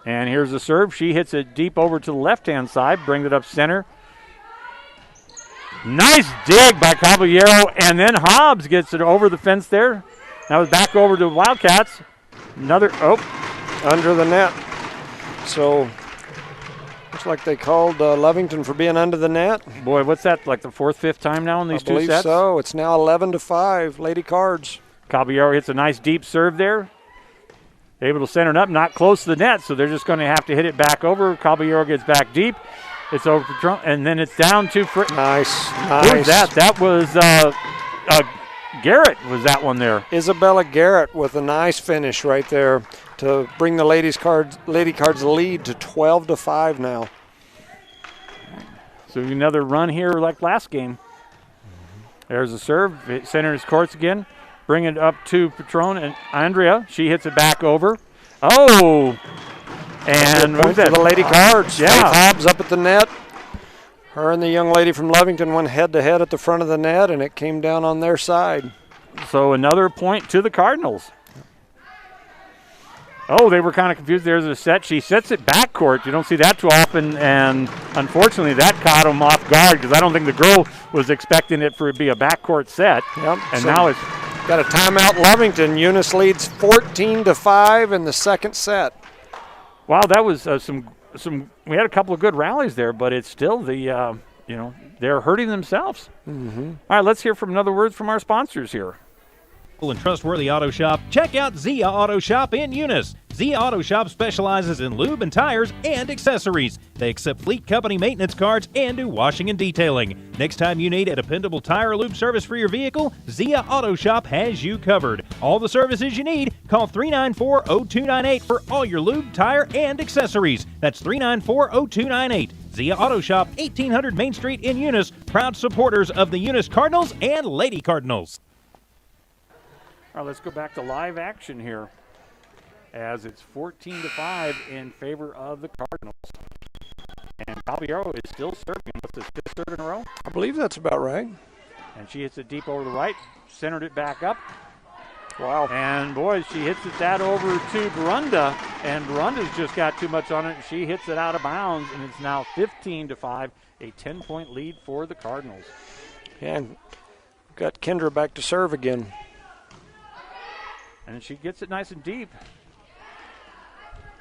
Speaker 1: And here's the serve. She hits it deep over to the left-hand side, brings it up center. Nice dig by Caballero, and then Hobbs gets it over the fence there. Now it's back over to the Wildcats. Another,
Speaker 2: under the net. So, looks like they called Lovington for being under the net.
Speaker 1: Boy, what's that, like the fourth, fifth time now in these two sets?
Speaker 2: I believe so. It's now 11-5, Lady Cards.
Speaker 1: Caballero hits a nice deep serve there. Able to center it up, not close to the net, so they're just going to have to hit it back over. Caballero gets back deep. It's over to Trump, and then it's down to
Speaker 2: Nice.
Speaker 1: Who was that? That was Garrett was that one there.
Speaker 2: Isabella Garrett with a nice finish right there to bring the Lady Cards lead to 12-5 now.
Speaker 1: So another run here like last game. There's a serve. It centers courts again. Bring it up to Patron and Andrea. She hits it back over. Oh! And
Speaker 2: point for the Lady Cards.
Speaker 1: Yeah.
Speaker 2: Faith Hobbs up at the net. Her and the young lady from Lovington went head-to-head at the front of the net, and it came down on their side.
Speaker 1: So another point to the Cardinals. Oh, they were kind of confused. There's a set. She sets it backcourt. You don't see that too often, and unfortunately that caught them off guard because I don't think the girl was expecting it for it to be a backcourt set.
Speaker 2: Yep.
Speaker 1: And so now it's
Speaker 2: got a timeout. Lovington. Eunice leads 14-5 in the second set.
Speaker 1: Wow, that was some. We had a couple of good rallies there, but it's still the they're hurting themselves.
Speaker 2: Mm-hmm.
Speaker 1: All right, let's hear from another word from our sponsors here.
Speaker 4: And trustworthy auto shop, check out Zia Auto Shop in Eunice. Zia Auto Shop specializes in lube and tires and accessories. They accept fleet company maintenance cards and do washing and detailing. Next time you need a dependable tire or lube service for your vehicle, Zia Auto Shop has you covered. All the services you need, call 394-0298 for all your lube, tire, and accessories. That's 394-0298. Zia Auto Shop, 1800 Main Street in Eunice, proud supporters of the Eunice Cardinals and Lady Cardinals.
Speaker 1: All right, let's go back to live action here as it's 14-5 in favor of the Cardinals. And Caballero is still serving. What's his fifth serve in a row?
Speaker 2: I believe that's about right.
Speaker 1: And she hits it deep over the right, centered it back up.
Speaker 2: Wow.
Speaker 1: And, boy, she hits it that over to Barunda, and Barunda's just got too much on it, and she hits it out of bounds, and it's now 15-5, a 10-point lead for the Cardinals.
Speaker 2: And got Kendra back to serve again.
Speaker 1: And she gets it nice and deep.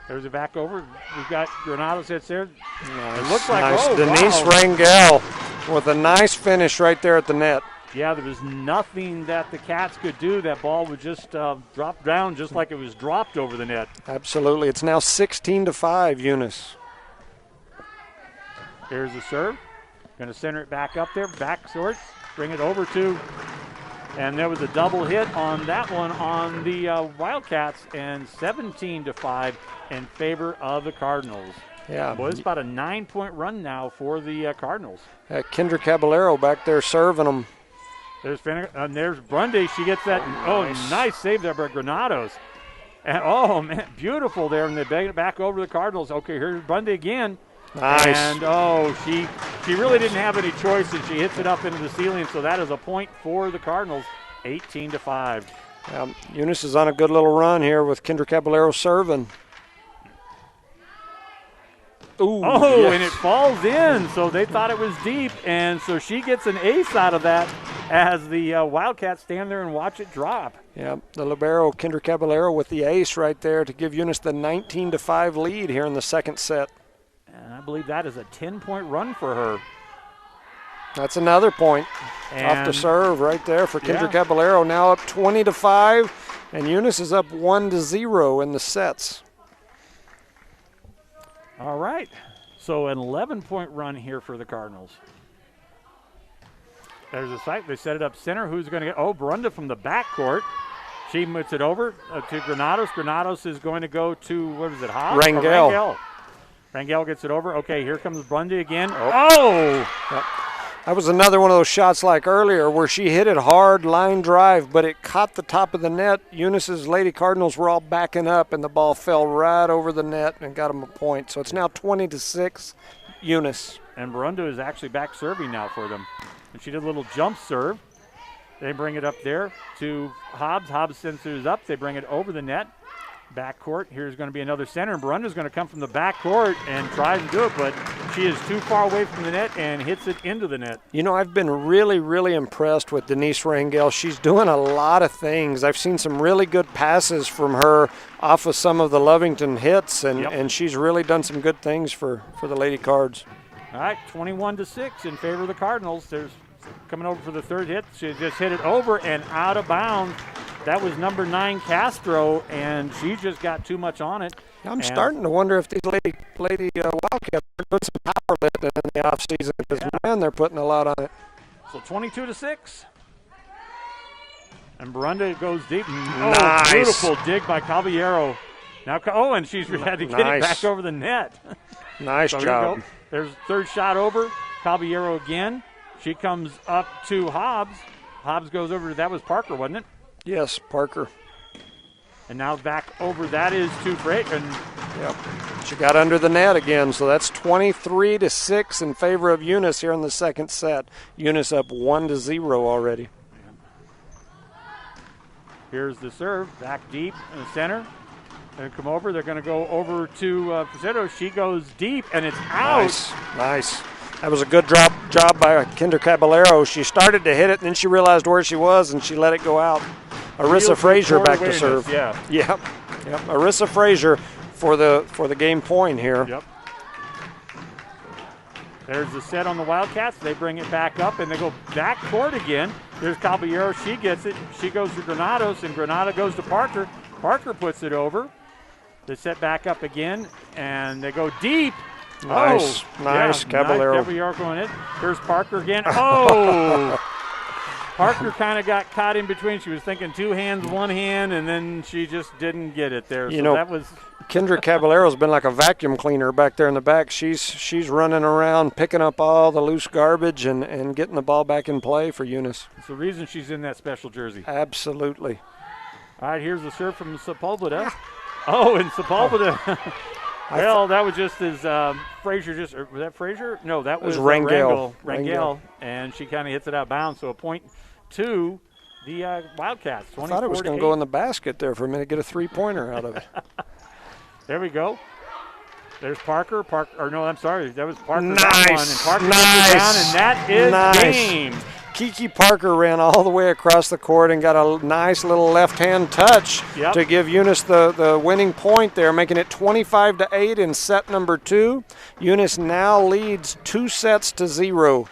Speaker 1: There's it back over. We've got Granados hits there.
Speaker 2: Nice.
Speaker 1: It looks like,
Speaker 2: nice. Denise Rangel with a nice finish right there at the net.
Speaker 1: Yeah, there was nothing that the Cats could do. That ball would just drop down just like it was dropped over the net.
Speaker 2: Absolutely. It's now 16-5, Eunice.
Speaker 1: Here's the serve. Going to center it back up there. Back sorts. Bring it over to... And there was a double hit on that one on the Wildcats, and 17-5 in favor of the Cardinals.
Speaker 2: Yeah.
Speaker 1: Boy, it's about a 9-point run now for the Cardinals.
Speaker 2: Kendra Caballero back there serving them.
Speaker 1: There's Brundy. She gets that. Nice save there by Granados. And, oh, man, beautiful there. And they beg it back over to the Cardinals. Okay, here's Brundy again.
Speaker 2: Nice.
Speaker 1: And, she really didn't have any choice, and she hits it up into the ceiling. So that is a point for the Cardinals, 18-5.
Speaker 2: Eunice is on a good little run here with Kendra Caballero serving.
Speaker 1: Ooh,
Speaker 2: yes.
Speaker 1: And it falls in. So they thought it was deep, and so she gets an ace out of that as the Wildcats stand there and watch it drop.
Speaker 2: Yeah, the libero, Kendra Caballero, with the ace right there to give Eunice the 19-5 lead here in the second set.
Speaker 1: And I believe that is a 10-point run for her.
Speaker 2: That's another point off the serve right there for Kendra Caballero. Now up 20-5, and Eunice is up 1-0 in the sets.
Speaker 1: All right. So an 11-point run here for the Cardinals. There's a site. They set it up center. Who's going to get? Oh, Brunda from the backcourt. She moves it over to Granados. Granados is going to go to, what is it, Hobbs?
Speaker 2: Rangel.
Speaker 1: Rangel gets it over. Okay, here comes Brunda again. Oh!
Speaker 2: Yep. That was another one of those shots like earlier where she hit it hard, line drive, but it caught the top of the net. Eunice's Lady Cardinals were all backing up, and the ball fell right over the net and got them a point. So it's now 20-6, Eunice.
Speaker 1: And Brunda is actually back serving now for them. And she did a little jump serve. They bring it up there to Hobbs. Hobbs sends it up. They bring it over the net. Backcourt. Here's going to be another center. And Brunda's going to come from the backcourt and try to do it, but she is too far away from the net and hits it into the net.
Speaker 2: You know, I've been really, really impressed with Denise Rangel. She's doing a lot of things. I've seen some really good passes from her off of some of the Lovington hits, and she's really done some good things for the Lady Cards.
Speaker 1: All right, 21-6 in favor of the Cardinals. There's coming over for the third hit. She just hit it over and out of bounds. That was number 9, Castro, and she just got too much on it.
Speaker 2: I'm starting to wonder if these lady Wildcats are doing some power lifting in the offseason because, man, they're putting a lot on it.
Speaker 1: So 22-6. And Brunda goes deep.
Speaker 2: Nice.
Speaker 1: Beautiful dig by Caballero. Now, and she's had to get it back over the net.
Speaker 2: Nice job.
Speaker 1: There's third shot over. Caballero again. She comes up to Hobbs. Hobbs goes over. That was Parker, wasn't it?
Speaker 2: Yes, Parker.
Speaker 1: And now back over. That is to Freight.
Speaker 2: Yep. She got under the net again, so that's 23-6 in favor of Eunice here in the second set. Eunice up 1-0 already.
Speaker 1: Here's the serve. Back deep in the center. And come over. They're going to go over to Pizzetto. She goes deep, and it's out.
Speaker 2: Nice. That was a good job by Kinder Caballero. She started to hit it, and then she realized where she was, and she let it go out. Arissa Frazier back to serve.
Speaker 1: Yep.
Speaker 2: Arissa Frazier for the game point here.
Speaker 1: Yep. There's the set on the Wildcats. They bring it back up, and they go back court again. There's Caballero. She gets it. She goes to Granados, and Granada goes to Parker. Parker puts it over. They set back up again, and they go deep.
Speaker 2: Nice, Caballero.
Speaker 1: Nice Caballero going in. Here's Parker again. Oh! Parker kind of got caught in between. She was thinking 2 hands, 1 hand, and then she just didn't get it there.
Speaker 2: So that was Kendra Caballero's been like a vacuum cleaner back there in the back. She's running around, picking up all the loose garbage and getting the ball back in play for Eunice.
Speaker 1: It's the reason she's in that special jersey.
Speaker 2: Absolutely.
Speaker 1: All right, here's the serve from Sepulveda. And Sepulveda. Well, that was just as Frazier was that Frazier? No, that was
Speaker 2: Rangel.
Speaker 1: And she kind of hits it out of bounds. So a point to the Wildcats.
Speaker 2: I thought it was going to go in the basket there for a minute, get a 3-pointer out of it.
Speaker 1: There we go. There's Parker. That was Parker.
Speaker 2: Nice.
Speaker 1: That one. And Parker gets it down, and that is game.
Speaker 2: Kiki Parker ran all the way across the court and got a nice little left-hand touch to give Eunice the winning point there, making it 25-8 in set number 2. Eunice now leads 2-0.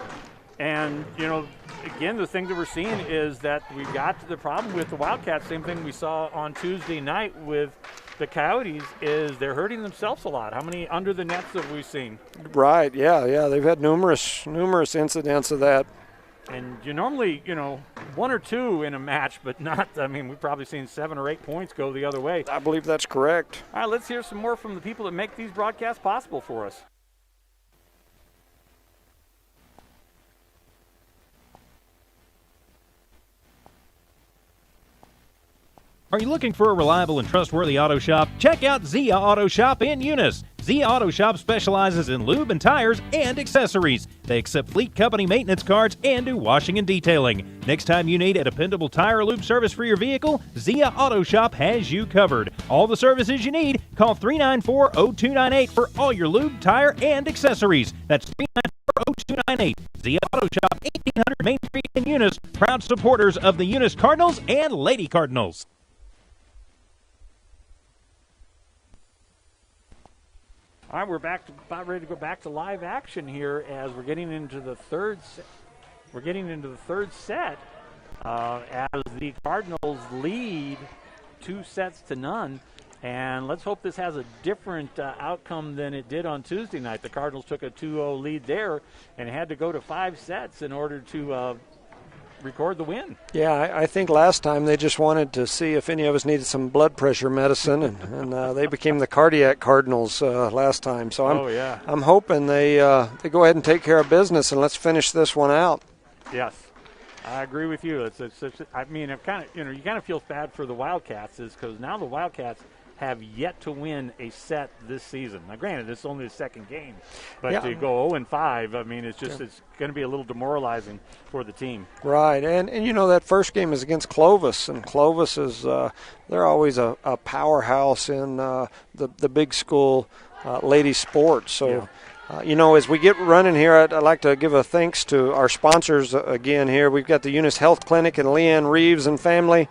Speaker 1: And, again, the thing that we're seeing is that we got to the problem with the Wildcats. Same thing we saw on Tuesday night with the Coyotes is they're hurting themselves a lot. How many under the nets have we seen?
Speaker 2: Right, yeah. They've had numerous incidents of that.
Speaker 1: And you normally, 1 or 2 in a match, but not, we've probably seen 7 or 8 points go the other way.
Speaker 2: I believe that's correct.
Speaker 1: All right, let's hear some more from the people that make these broadcasts possible for us.
Speaker 4: Are you looking for a reliable and trustworthy auto shop? Check out Zia Auto Shop in Eunice. Zia Auto Shop specializes in lube and tires and accessories. They accept fleet company maintenance cards and do washing and detailing. Next time you need a dependable tire or lube service for your vehicle, Zia Auto Shop has you covered. All the services you need, call 394-0298 for all your lube, tire, and accessories. That's 394-0298. Zia Auto Shop, 1800 Main Street in Eunice. Proud supporters of the Eunice Cardinals and Lady Cardinals.
Speaker 1: All right, we're about ready to go back to live action here as we're getting into the third set. We're getting into the third set as the Cardinals lead 2-0. And let's hope this has a different outcome than it did on Tuesday night. The Cardinals took a 2-0 lead there and had to go to 5 sets in order to record the win.
Speaker 2: Yeah, I think last time they just wanted to see if any of us needed some blood pressure medicine, and they became the cardiac Cardinals last time. So I'm hoping they go ahead and take care of business, and let's finish this one out.
Speaker 1: Yes, I agree with you. I mean, you kind of feel bad for the Wildcats, is because now the Wildcats have yet to win a set this season. Now, granted, it's only the second game, but to go 0-5, I mean, it's going to be a little demoralizing for the team.
Speaker 2: Right, and that first game is against Clovis, and Clovis is they're always a powerhouse in the big school ladies sports. So. As we get running here, I'd like to give a thanks to our sponsors again here. We've got the Eunice Health Clinic and Leanne Reeves and family,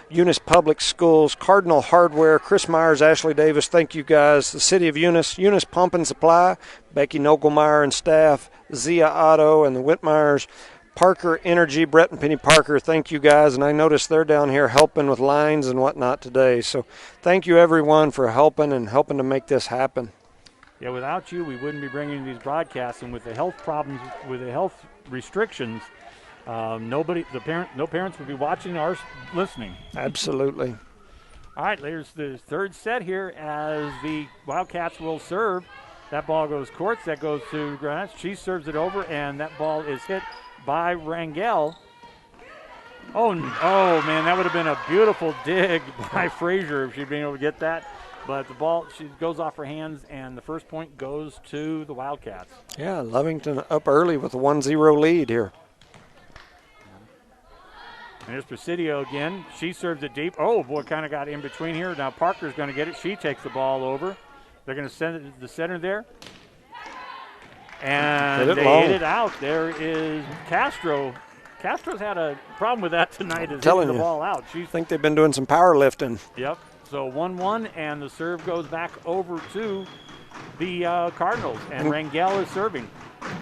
Speaker 2: Eunice Public Schools, Cardinal Hardware, Chris Myers, Ashley Davis, thank you guys. The City of Eunice, Eunice Pump and Supply, Becky Nogelmeyer and staff, Zia Otto and the Whitmeyers, Parker Energy, Brett and Penny Parker, thank you guys. And I noticed they're down here helping with lines and whatnot today. So thank you, everyone, for helping to make this happen.
Speaker 1: Yeah, without you, we wouldn't be bringing these broadcasts, and with the health problems, with the health restrictions, no parents would be watching or listening.
Speaker 2: Absolutely.
Speaker 1: All right, there's the third set here as the Wildcats will serve. That ball goes courts. That goes to Granite. She serves it over, and that ball is hit by Rangel. Oh, man, that would have been a beautiful dig by Frazier if she'd been able to get that. But the ball, she goes off her hands, and the first point goes to the Wildcats.
Speaker 2: Yeah, Lovington up early with a 1-0 lead here.
Speaker 1: And here's Presidio again. She serves it deep. Oh, boy, kind of got in between here. Now Parker's going to get it. She takes the ball over. They're going to send it to the center there. And they hit it out. There is Castro. Castro's had a problem with that tonight, is hitting the ball out.
Speaker 2: I think they've been doing some powerlifting.
Speaker 1: Yep. So 1-1, and the serve goes back over to the Cardinals, and Rangel is serving.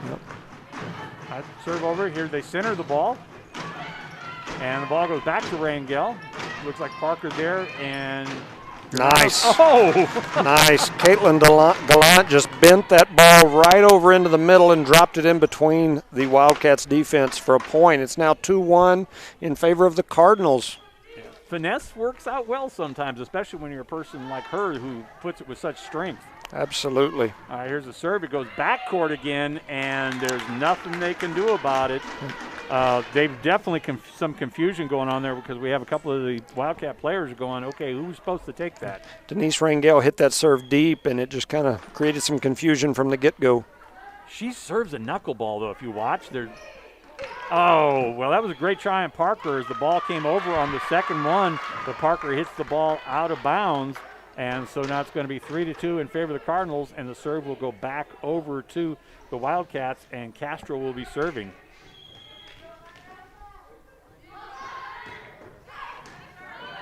Speaker 1: Yep. Serve over here. They center the ball, and the ball goes back to Rangel. Looks like Parker there, and
Speaker 2: nice.
Speaker 1: Oh,
Speaker 2: nice. Caitlin Gallant just bent that ball right over into the middle and dropped it in between the Wildcats defense for a point. It's now 2-1 in favor of the Cardinals.
Speaker 1: Finesse works out well sometimes, especially when you're a person like her who puts it with such strength.
Speaker 2: Absolutely.
Speaker 1: All right, here's the serve. It goes backcourt again, and there's nothing they can do about it. They've definitely some confusion going on there because we have a couple of the Wildcat players going, okay, who's supposed to take that?
Speaker 2: Denise Rangel hit that serve deep, and it just kind of created some confusion from the get-go.
Speaker 1: She serves a knuckleball, though, if you watch. Oh, well, that was a great try on Parker as the ball came over on the second one, but Parker hits the ball out of bounds, and so now it's going to be 3-2 in favor of the Cardinals, and the serve will go back over to the Wildcats, and Castro will be serving.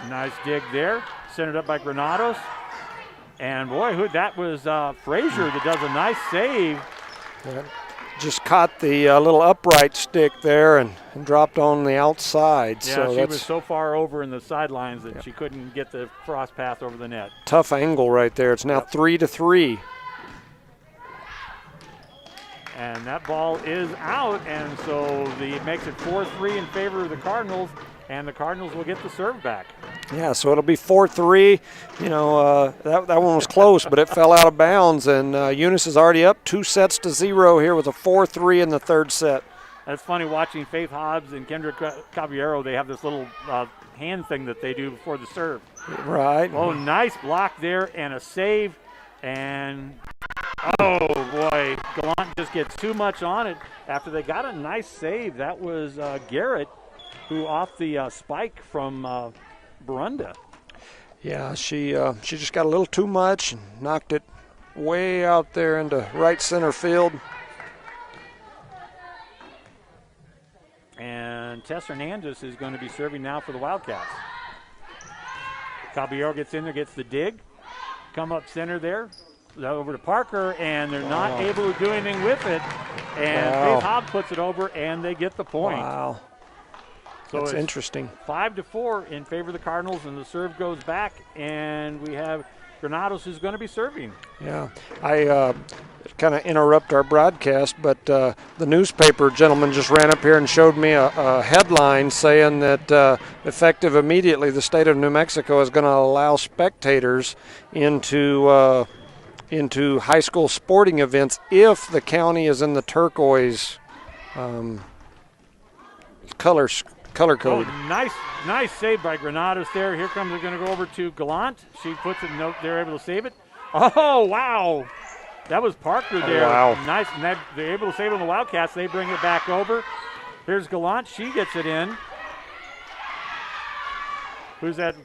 Speaker 1: Nice dig there, centered up by Granados, and boy, that was Frazier that does a nice save.
Speaker 2: Yeah. Just caught the little upright stick there and dropped on the outside.
Speaker 1: Yeah,
Speaker 2: so
Speaker 1: she was so far over in the sidelines that she couldn't get the cross path over the net.
Speaker 2: Tough angle right there. It's now 3-3.
Speaker 1: And that ball is out, and so it makes it 4-3 in favor of the Cardinals, and the Cardinals will get the serve back.
Speaker 2: Yeah, so it'll be 4-3. That one was close, but it fell out of bounds, and Eunice is already up 2-0 here with a 4-3 in the third set.
Speaker 1: That's funny watching Faith Hobbs and Kendra Caballero. They have this little hand thing that they do before the serve.
Speaker 2: Right.
Speaker 1: Oh, nice block there and a save, and oh boy, Gallant just gets too much on it after they got a nice save. That was Garrett, who off the spike from Barunda.
Speaker 2: Yeah, she just got a little too much and knocked it way out there into right center field.
Speaker 1: And Tess Hernandez is going to be serving now for the Wildcats. Caballero gets in there, gets the dig. Come up center there. Over to Parker, and they're not able to do anything with it. And Faith Hobbs puts it over, and they get the point.
Speaker 2: Wow.
Speaker 1: So
Speaker 2: that's
Speaker 1: it's
Speaker 2: interesting.
Speaker 1: 5-4 in favor of the Cardinals, and the serve goes back, and we have Granados who's going to be serving.
Speaker 2: Yeah, I kind of interrupt our broadcast, but the newspaper gentleman just ran up here and showed me a headline saying that effective immediately, the state of New Mexico is going to allow spectators into high school sporting events if the county is in the turquoise color code.
Speaker 1: Oh, nice save by Granados there. Here comes, they're going to go over to Gallant. She puts it, nope, they're able to save it. Oh, wow. That was Parker there.
Speaker 2: Oh, wow.
Speaker 1: Nice, and they're able to save it on the Wildcats. They bring it back over. Here's Gallant. She gets it in. Who's that?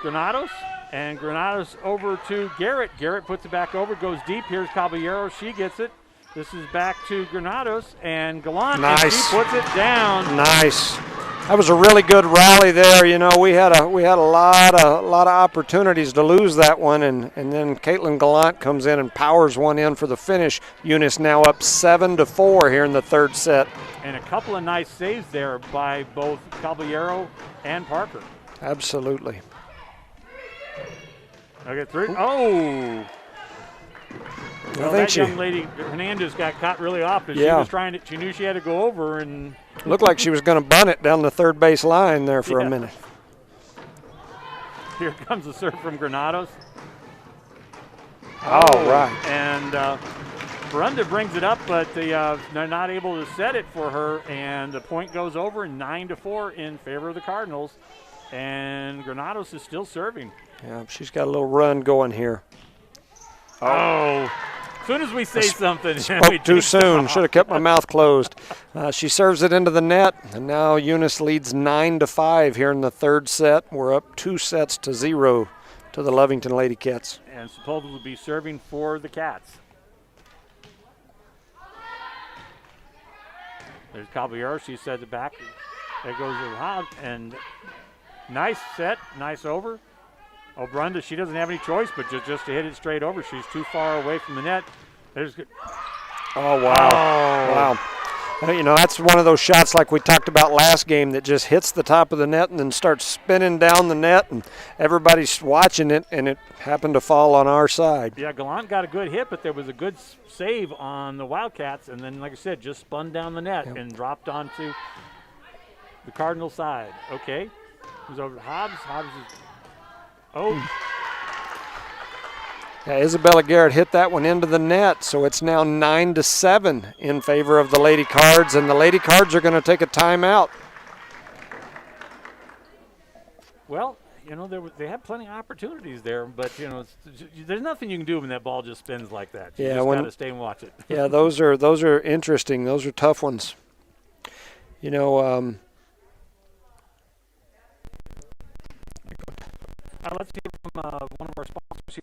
Speaker 1: Granados. And Granados over to Garrett. Garrett puts it back over, goes deep. Here's Caballero. She gets it. This is back to Granados and Gallant.
Speaker 2: Nice.
Speaker 1: And she puts it down.
Speaker 2: Nice. That was a really good rally there. You know, we had a lot of opportunities to lose that one, and then Caitlin Gallant comes in and powers one in for the finish. Eunice now up 7-4 here in the third set.
Speaker 1: And a couple of nice saves there by both Caballero and Parker.
Speaker 2: Absolutely.
Speaker 1: Okay, three. Oh. Well, that young lady Hernandez got caught really off, but she was trying to. She knew she had to go over, and
Speaker 2: looked like she was going to bunt it down the third base line there for a minute.
Speaker 1: Here comes the serve from Granados.
Speaker 2: Oh, right.
Speaker 1: And Brenda brings it up, but they're not able to set it for her, and the point goes over 9-4 in favor of the Cardinals. And Granados is still serving.
Speaker 2: Yeah, she's got a little run going here.
Speaker 1: Oh. As soon as we say something,
Speaker 2: spoke too soon. Should have kept my mouth closed. She serves it into the net, and now Eunice leads 9-5 here in the third set. We're up 2-0 to the Lovington Lady Cats.
Speaker 1: And supposedly will be serving for the Cats. There's Caballero. She sends it back. There goes the Hobbs, and nice set, nice over. Oh, Brenda, she doesn't have any choice but just to hit it straight over. She's too far away from the net. There's.
Speaker 2: Oh, wow. Oh. Wow. You know, that's one of those shots like we talked about last game that just hits the top of the net and then starts spinning down the net, and everybody's watching it, and it happened to fall on our side.
Speaker 1: Yeah, Gallant got a good hit, but there was a good save on the Wildcats, and then, like I said, just spun down the net and dropped onto the Cardinal side. Okay. It was over to Hobbs. Hobbs is. Oh.
Speaker 2: Yeah, Isabella Garrett hit that one into the net, so it's now 9-7 in favor of the Lady Cards, and the Lady Cards are going to take a timeout.
Speaker 1: Well, you know, they had plenty of opportunities there, but, you know, there's nothing you can do when that ball just spins like that. You just got to stay and watch it.
Speaker 2: Yeah, those are interesting. Those are tough ones. You know,
Speaker 1: let's hear from one of our sponsors here.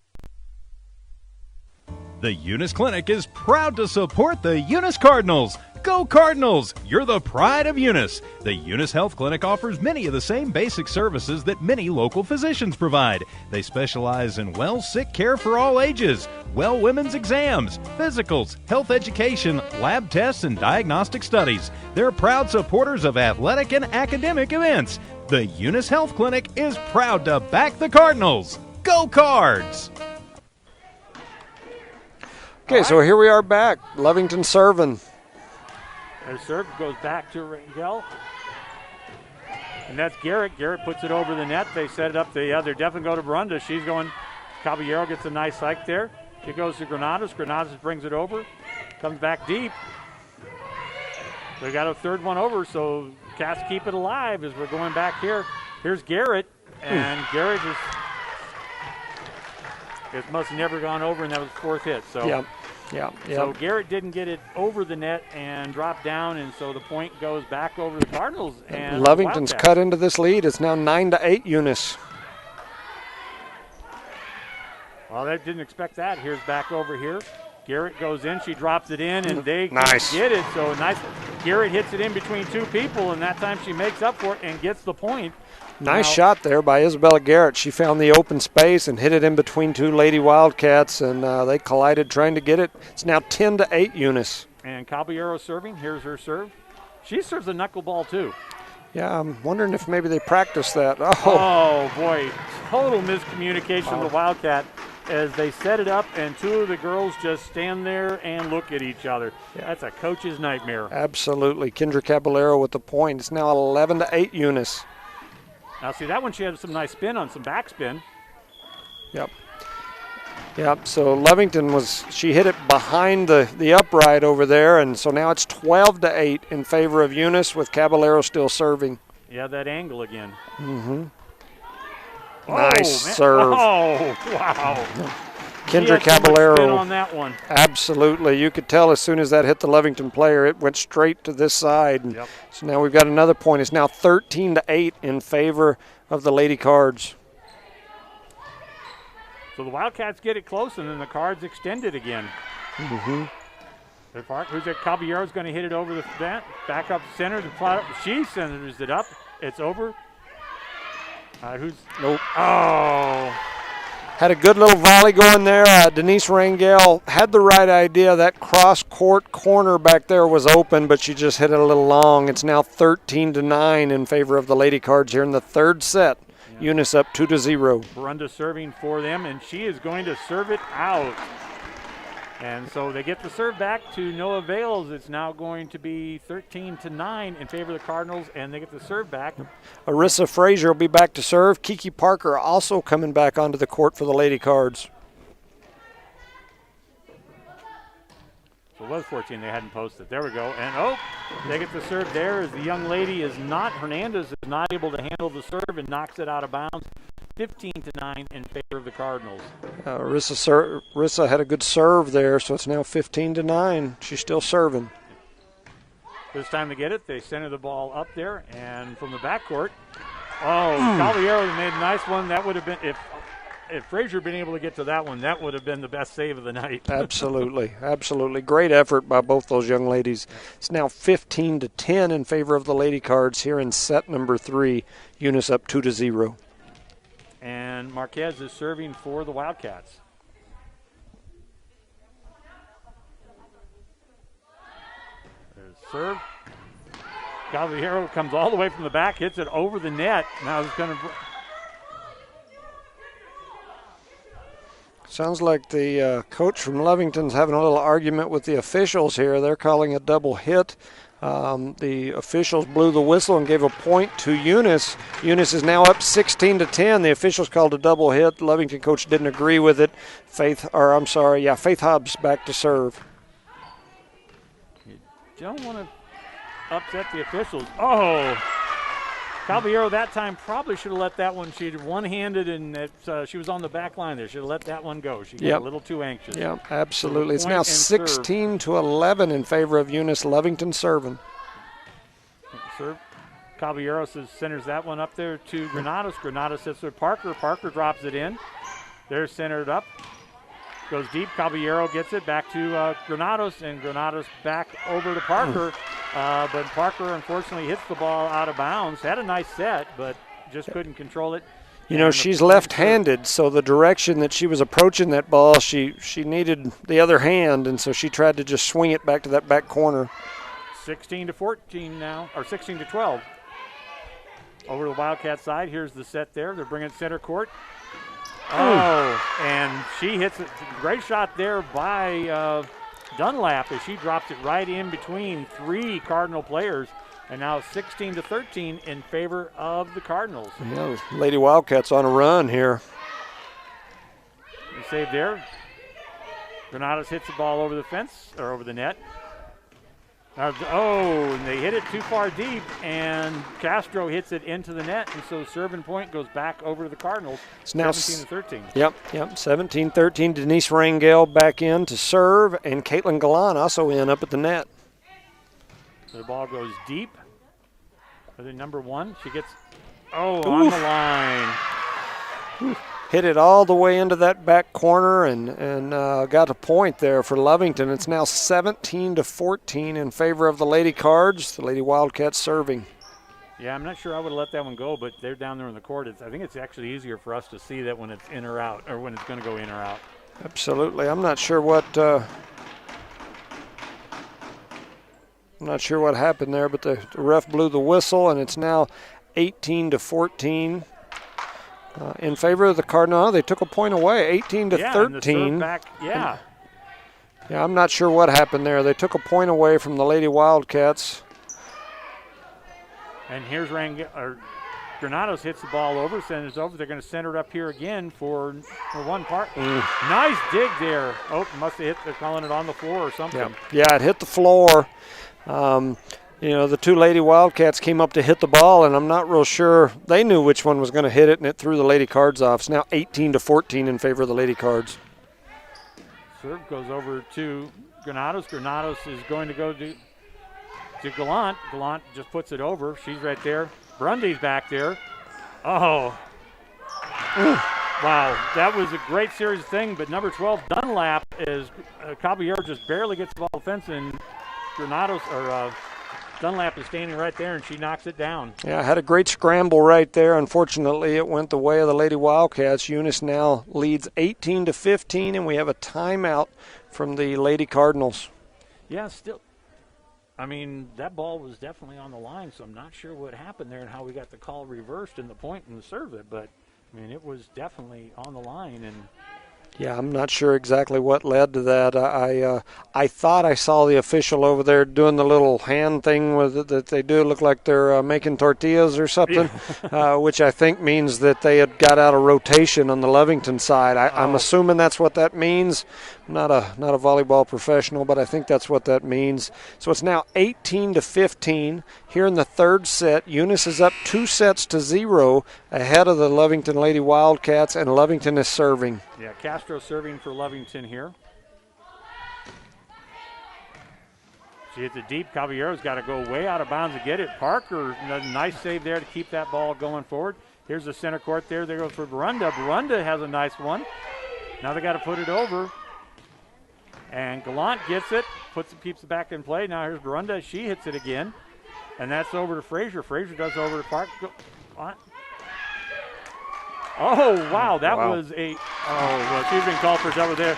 Speaker 4: The Eunice Clinic is proud to support the Eunice Cardinals. Go Cardinals! You're the pride of Eunice. The Eunice Health Clinic offers many of the same basic services that many local physicians provide. They specialize in sick care for all ages, women's exams, physicals, health education, lab tests, and diagnostic studies. They're proud supporters of athletic and academic events. The Eunice Health Clinic is proud to back the Cardinals. Go Cards!
Speaker 2: Okay, so here we are back. Lovington serving.
Speaker 1: Their serve goes back to Rangel. And that's Garrett. Garrett puts it over the net. They set it up. They're definitely going to Brenda. She's going. Caballero gets a nice hike there. She goes to Granados. Granados brings it over. Comes back deep. They got a third one over, so Cats keep it alive as we're going back here. Here's Garrett. And Garrett it must have never gone over, and that was the fourth hit. So.
Speaker 2: Yeah.
Speaker 1: So Garrett didn't get it over the net and dropped down, and so the point goes back over the Cardinals. And
Speaker 2: Lovington's cut into this lead. It's now 9-8 Eunice.
Speaker 1: Well, they didn't expect that. Here's back over here. Garrett goes in. She drops it in, and they
Speaker 2: nice.
Speaker 1: Get it. So nice. Garrett hits it in between two people, and that time she makes up for it and gets the point.
Speaker 2: Nice shot there by Isabella Garrett. She found the open space and hit it in between two Lady Wildcats, and they collided trying to get it. It's now 10-8 Eunice.
Speaker 1: And Caballero serving. Here's her serve. She serves a knuckleball too.
Speaker 2: Yeah, I'm wondering if maybe they practiced that.
Speaker 1: Oh boy, total miscommunication of the Wildcat as they set it up and two of the girls just stand there and look at each other. Yeah. That's a coach's nightmare.
Speaker 2: Absolutely. Kendra Caballero with the point. It's now 11-8 Eunice.
Speaker 1: Now see that one, she had some nice spin on some backspin.
Speaker 2: Yep. Yep, so Lovington she hit it behind the upright over there, and so now it's 12-8 in favor of Eunice with Caballero still serving.
Speaker 1: Yeah, that angle again.
Speaker 2: Mm-hmm. Nice serve.
Speaker 1: Oh, wow.
Speaker 2: Kendra Caballero.
Speaker 1: Spin on that one.
Speaker 2: Absolutely. You could tell as soon as that hit the Lovington player, it went straight to this side.
Speaker 1: Yep.
Speaker 2: So now we've got another point. It's now 13-8 in favor of the Lady Cards.
Speaker 1: So the Wildcats get it close, and then the Cards extend it again.
Speaker 2: Mm-hmm.
Speaker 1: Who's it? Caballero's going to hit it over the net. Back up center. She centers it up. It's over.
Speaker 2: Nope.
Speaker 1: Oh.
Speaker 2: Had a good little volley going there. Denise Rangel had the right idea. That cross-court corner back there was open, but she just hit it a little long. It's now 13-9 in favor of the Lady Cards here in the third set. Yeah. Eunice up 2-0.
Speaker 1: Brenda serving for them, and she is going to serve it out. And so they get the serve back to no avails. It's now going to be 13-9 in favor of the Cardinals, and they get the serve back.
Speaker 2: Arissa Frazier will be back to serve. Kiki Parker also coming back onto the court for the Lady Cards.
Speaker 1: So it was 14. They hadn't posted. There we go. And, they get the serve there as the young lady Hernandez is not able to handle the serve and knocks it out of bounds. 15-9 in favor of the Cardinals.
Speaker 2: Rissa had a good serve there, so it's now 15-9. She's still serving.
Speaker 1: This time to get it, they center the ball up there, and from the backcourt, Caballero made a nice one. That would have been, if Frazier had been able to get to that one, that would have been the best save of the night.
Speaker 2: Absolutely, absolutely. Great effort by both those young ladies. It's now 15-10 in favor of the Lady Cards here in set number 3. Eunice up 2-0.
Speaker 1: And Marquez is serving for the Wildcats. There's serve. Caballero comes all the way from the back, hits it over the net. Now it's going to...
Speaker 2: Sounds like the coach from Lovington's having a little argument with the officials here. They're calling a double hit. The officials blew the whistle and gave a point to Eunice. Eunice is now up 16-10. The officials called a double hit. The Lovington coach didn't agree with it. Faith Hobbs back to serve.
Speaker 1: You don't want to upset the officials. Oh, Caballero that time probably should have let that one. She had one-handed and she was on the back line there. Should have let that one go. She got a little too anxious.
Speaker 2: Yeah, absolutely. It's now 16-11 in favor of Eunice. Lovington serving.
Speaker 1: Serve. Caballero centers that one up there to Granados. Granados sits with Parker. Parker drops it in. They're centered up. Goes deep. Caballero gets it back to Granados, and Granados back over to Parker. But Parker, unfortunately, hits the ball out of bounds. Had a nice set, but just couldn't control it.
Speaker 2: You know, she's left-handed, so the direction that she was approaching that ball, she needed the other hand, and so she tried to just swing it back to that back corner.
Speaker 1: 16-14 now, or 16-12. Over to the Wildcat side. Here's the set there. They're bringing center court. And she hits it. Great shot there by Dunlap as she drops it right in between three Cardinal players. And now 16-13 in favor of the Cardinals.
Speaker 2: Yeah, Lady Wildcats on a run here.
Speaker 1: The save there. Granados hits the ball over the fence, or over the net. And they hit it too far deep, and Castro hits it into the net, and so serving point goes back over to the Cardinals. It's now 17-13.
Speaker 2: Yep, 17-13. Denise Rangel back in to serve, and Caitlin Galan also in up at the net.
Speaker 1: The ball goes deep. Number one, she gets, on the line.
Speaker 2: Hit it all the way into that back corner and got a point there for Lovington. It's now 17-14 in favor of the Lady Cards. The Lady Wildcats serving.
Speaker 1: Yeah, I'm not sure I would have let that one go, but they're down there in the court. I think it's actually easier for us to see that when it's in or out, or when it's going to go in or out.
Speaker 2: Absolutely. I'm not sure what I'm not sure what happened there, but the ref blew the whistle, and it's now 18-14 in favor of the Cardinals. They took a point away, 18-13.
Speaker 1: And the serve back,
Speaker 2: Yeah, I'm not sure what happened there. They took a point away from the Lady Wildcats.
Speaker 1: And here's Granados hits the ball over, sends it over. They're going to center it up here again for one part. Nice dig there. Oh, must have hit. They're calling it on the floor or something.
Speaker 2: Yeah, it hit the floor. The two Lady Wildcats came up to hit the ball, and I'm not real sure they knew which one was going to hit it, and it threw the Lady Cards off. It's now 18-14 in favor of the Lady Cards.
Speaker 1: Serve goes over to Granados. Granados is going to go to Gallant. Gallant just puts it over. She's right there. Brundy's back there. Oh. Wow, that was a great series thing, but number 12, Dunlap, is Caballero just barely gets the ball fence, and Dunlap is standing right there, and she knocks it down.
Speaker 2: Yeah, had a great scramble right there. Unfortunately, it went the way of the Lady Wildcats. Eunice now leads 18-15, and we have a timeout from the Lady Cardinals.
Speaker 1: Yeah, still. I mean, that ball was definitely on the line, so I'm not sure what happened there and how we got the call reversed in the point and the serve it, but, I mean, it was definitely on the line. And
Speaker 2: yeah, I'm not sure exactly what led to that. I thought I saw the official over there doing the little hand thing with it that they do. Look like they're making tortillas or something, which I think means that they had got out of rotation on the Lovington side. I'm assuming that's what that means. I'm not a volleyball professional, but I think that's what that means. So it's now 18-15 here in the third set. Eunice is up 2-0 ahead of the Lovington Lady Wildcats, and Lovington is serving.
Speaker 1: Yeah, Castro serving for Lovington here. She hits it deep. Caballero's got to go way out of bounds to get it. Parker, a nice save there to keep that ball going forward. Here's the center court there. They go for Barunda. Barunda has a nice one. Now they got to put it over. And Gallant gets it, keeps it back in play. Now here's Barunda. She hits it again. And that's over to Frazier. Frazier does over to Park. Oh, wow, that was she's been called for double there.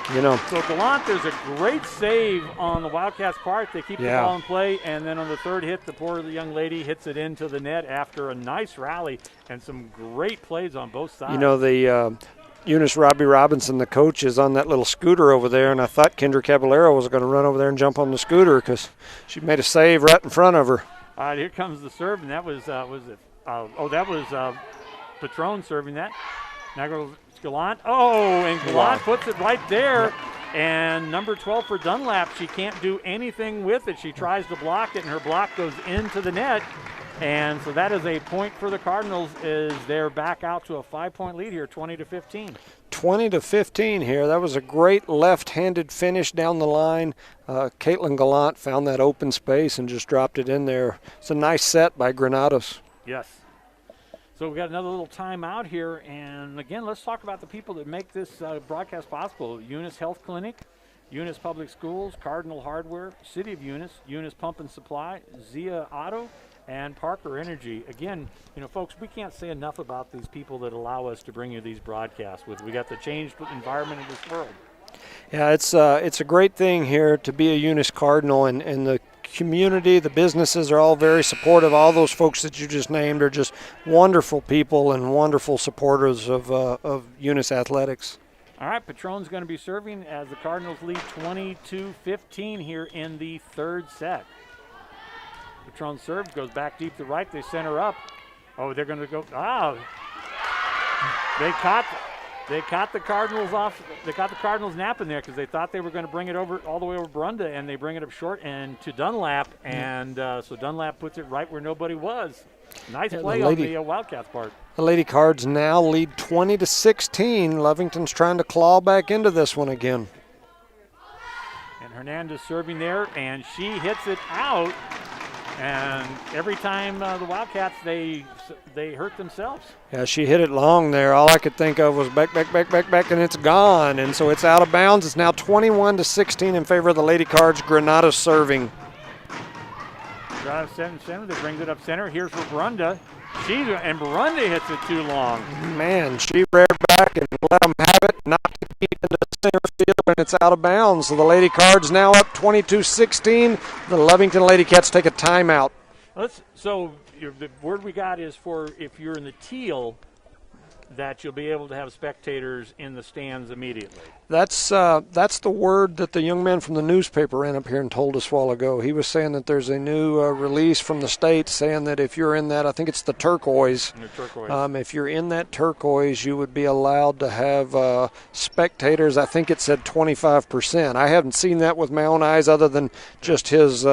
Speaker 1: So Gallant, there's a great save on the Wildcats' part. They keep the ball in play, and then on the third hit, the poor young lady hits it into the net after a nice rally and some great plays on both sides.
Speaker 2: The Eunice Robbie Robinson, the coach, is on that little scooter over there, and I thought Kendra Caballero was going to run over there and jump on the scooter because she made a save right in front of her.
Speaker 1: All right, here comes the serve, and that was Patron serving that. Now goes Gallant. Oh, and Gallant puts it right there. Yep. And number 12 for Dunlap, she can't do anything with it. She tries to block it, and her block goes into the net. And so that is a point for the Cardinals as they're back out to a 5-point lead here, 20-15.
Speaker 2: 20-15 here. That was a great left-handed finish down the line. Caitlin Gallant found that open space and just dropped it in there. It's a nice set by Granados.
Speaker 1: Yes. So we got another little timeout here. And, again, let's talk about the people that make this broadcast possible. Eunice Health Clinic, Eunice Public Schools, Cardinal Hardware, City of Eunice, Eunice Pump and Supply, Zia Auto, and Parker Energy. Again, folks, we can't say enough about these people that allow us to bring you these broadcasts. We got the changed environment in this world.
Speaker 2: Yeah, it's a great thing here to be a Eunice Cardinal, and the community, the businesses are all very supportive. All those folks that you just named are just wonderful people and wonderful supporters of Eunice athletics.
Speaker 1: All right, Patron's going to be serving as the Cardinals lead 22-15 here in the third set. Patron serve goes back deep to right. They center up. Oh, they're going to go. They caught the Cardinals off. They caught the Cardinals napping there because they thought they were going to bring it over all the way over Barunda, and they bring it up short and to Dunlap, and so Dunlap puts it right where nobody was. Nice play on the Wildcats' part.
Speaker 2: The Lady Cards now lead 20-16. Lovington's trying to claw back into this one again.
Speaker 1: And Hernandez serving there, and she hits it out. And every time the Wildcats, they hurt themselves.
Speaker 2: Yeah, she hit it long there. All I could think of was back, and it's gone. And so it's out of bounds. It's now 21-16 in favor of the Lady Cards. Granados serving.
Speaker 1: Drive center. They brings it up center. Here's for Barunda. And Barunda hits it too long.
Speaker 2: Man, she reared back and let them have it. Knocked it deep into center field, and it's out of bounds. So the Lady Cards now up 22-16. The Lovington Lady Cats take a timeout.
Speaker 1: So the word we got is for if you're in the teal, that you'll be able to have spectators in the stands immediately.
Speaker 2: That's the word that the young man from the newspaper ran up here and told us a while ago. He was saying that there's a new release from the state saying that if you're in that, I think it's the turquoise. If you're in that turquoise, you would be allowed to have spectators. I think it said 25%. I haven't seen that with my own eyes other than just his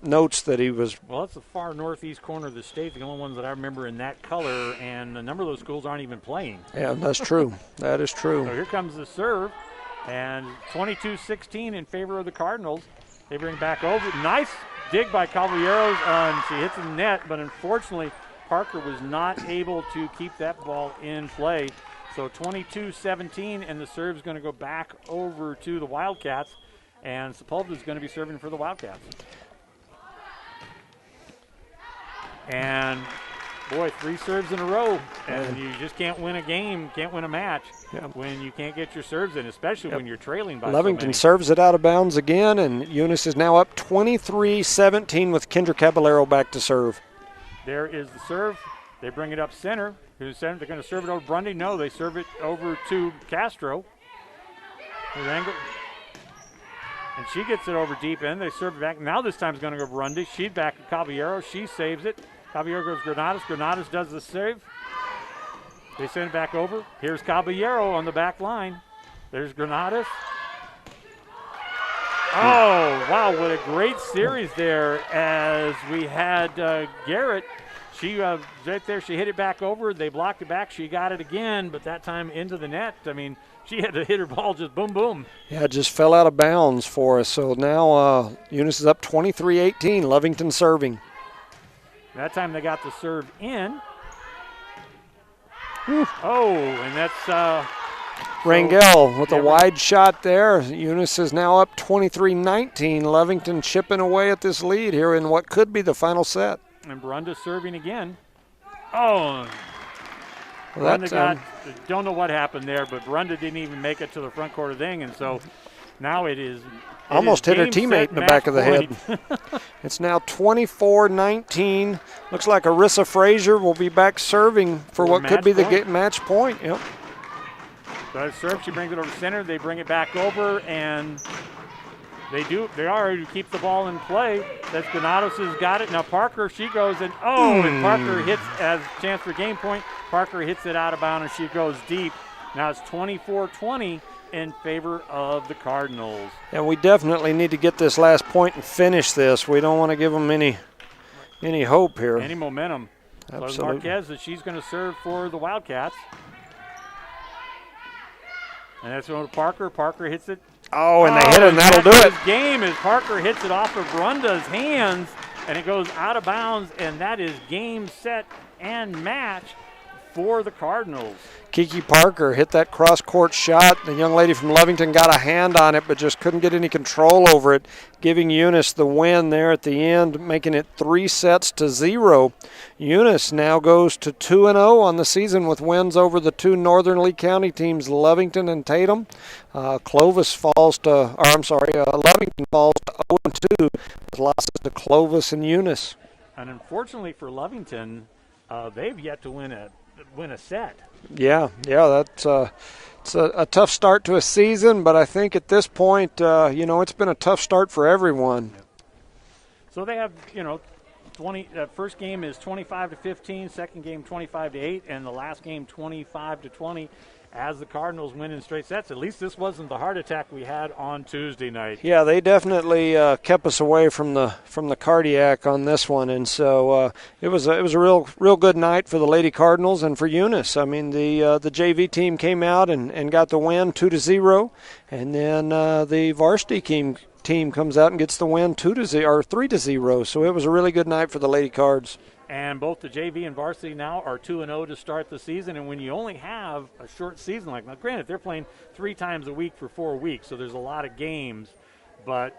Speaker 2: notes that he was.
Speaker 1: Well, it's the far northeast corner of the state, the only ones that I remember in that color, and a number of those schools aren't even playing.
Speaker 2: Yeah, that's true. That is true.
Speaker 1: So here comes the serve, and 22-16 in favor of the Cardinals. They bring back over. Nice dig by Caballeros, and she hits the net, but unfortunately Parker was not able to keep that ball in play. So 22-17, and the serve's going to go back over to the Wildcats, and Sepulveda's going to be serving for the Wildcats. And, boy, 3 serves in a row, and you just can't win a game, can't win a match when you can't get your serves in, especially when you're trailing by
Speaker 2: Lovington
Speaker 1: so many.
Speaker 2: serves it out of bounds again, and Eunice is now up 23-17 with Kendra Caballero back to serve.
Speaker 1: There is the serve. They bring it up center. They're going to serve it over Grundy. No, they serve it over to Castro. And she gets it over deep end. They serve it back. Now this time it's going to go Grundy. She's back to Caballero. She saves it. Caballero goes Granados. Granados does the save. They send it back over. Here's Caballero on the back line. There's Granados. Oh, wow, what a great series there as we had Garrett. She right there, she hit it back over. They blocked it back. She got it again, but that time into the net. I mean, she had to hit her ball just boom, boom.
Speaker 2: Yeah, it just fell out of bounds for us. So now Eunice is up 23-18, Lovington serving.
Speaker 1: That time they got the serve in. Oh, and that's
Speaker 2: Rangel with a wide shot there. Eunice is now up 23-19. Lovington chipping away at this lead here in what could be the final set.
Speaker 1: And Brunda serving again. Oh,
Speaker 2: well,
Speaker 1: Brunda don't know what happened there, but Brunda didn't even make it to the front court thing, and so now it is.
Speaker 2: Almost hit her teammate in the back of the head. It's now 24-19. Looks like Arissa Frazier will be back serving for what could be the match point. Yep.
Speaker 1: So serve, she brings it over center. They bring it back over, and they already keep the ball in play. That's Granados has got it. Now Parker, she goes and and Parker hits as a chance for game point. Parker hits it out of bounds, and she goes deep. Now it's 24-20 in favor of the Cardinals.
Speaker 2: And we definitely need to get this last point and finish this. We don't want to give them any hope here.
Speaker 1: Any momentum.
Speaker 2: Absolutely.
Speaker 1: So Marquez, she's going to serve for the Wildcats. And that's going to Parker. Parker hits it.
Speaker 2: Oh, and they hit it, and that'll do it.
Speaker 1: Game as Parker hits it off of Brunda's hands, and it goes out of bounds, and that is game, set, and match for the Cardinals.
Speaker 2: Kiki Parker hit that cross-court shot. The young lady from Lovington got a hand on it, but just couldn't get any control over it, giving Eunice the win there at the end, making it 3-0. Eunice now goes to 2-0 on the season with wins over the 2 Northern Lee County teams, Lovington and Tatum. Lovington falls to 0-2 with losses to Clovis and Eunice.
Speaker 1: And unfortunately for Lovington, they've yet to win a set.
Speaker 2: Yeah, that's it's a tough start to a season, but I think at this point, it's been a tough start for everyone.
Speaker 1: So they have, 20. First game is 25-15, second game 25-8, and the last game 25-20. As the Cardinals win in straight sets. At least this wasn't the heart attack we had on Tuesday night.
Speaker 2: Yeah, they definitely kept us away from the cardiac on this one, and so it was a real good night for the Lady Cardinals and for Eunice. I mean, the JV team came out and got the win 2-0, and then the varsity team comes out and gets the win 2-0 or 3-0. So it was a really good night for the Lady Cards.
Speaker 1: And both the JV and varsity now are 2-0 to start the season. And when you only have a short season like that, granted, they're playing 3 times a week for 4 weeks, so there's a lot of games. But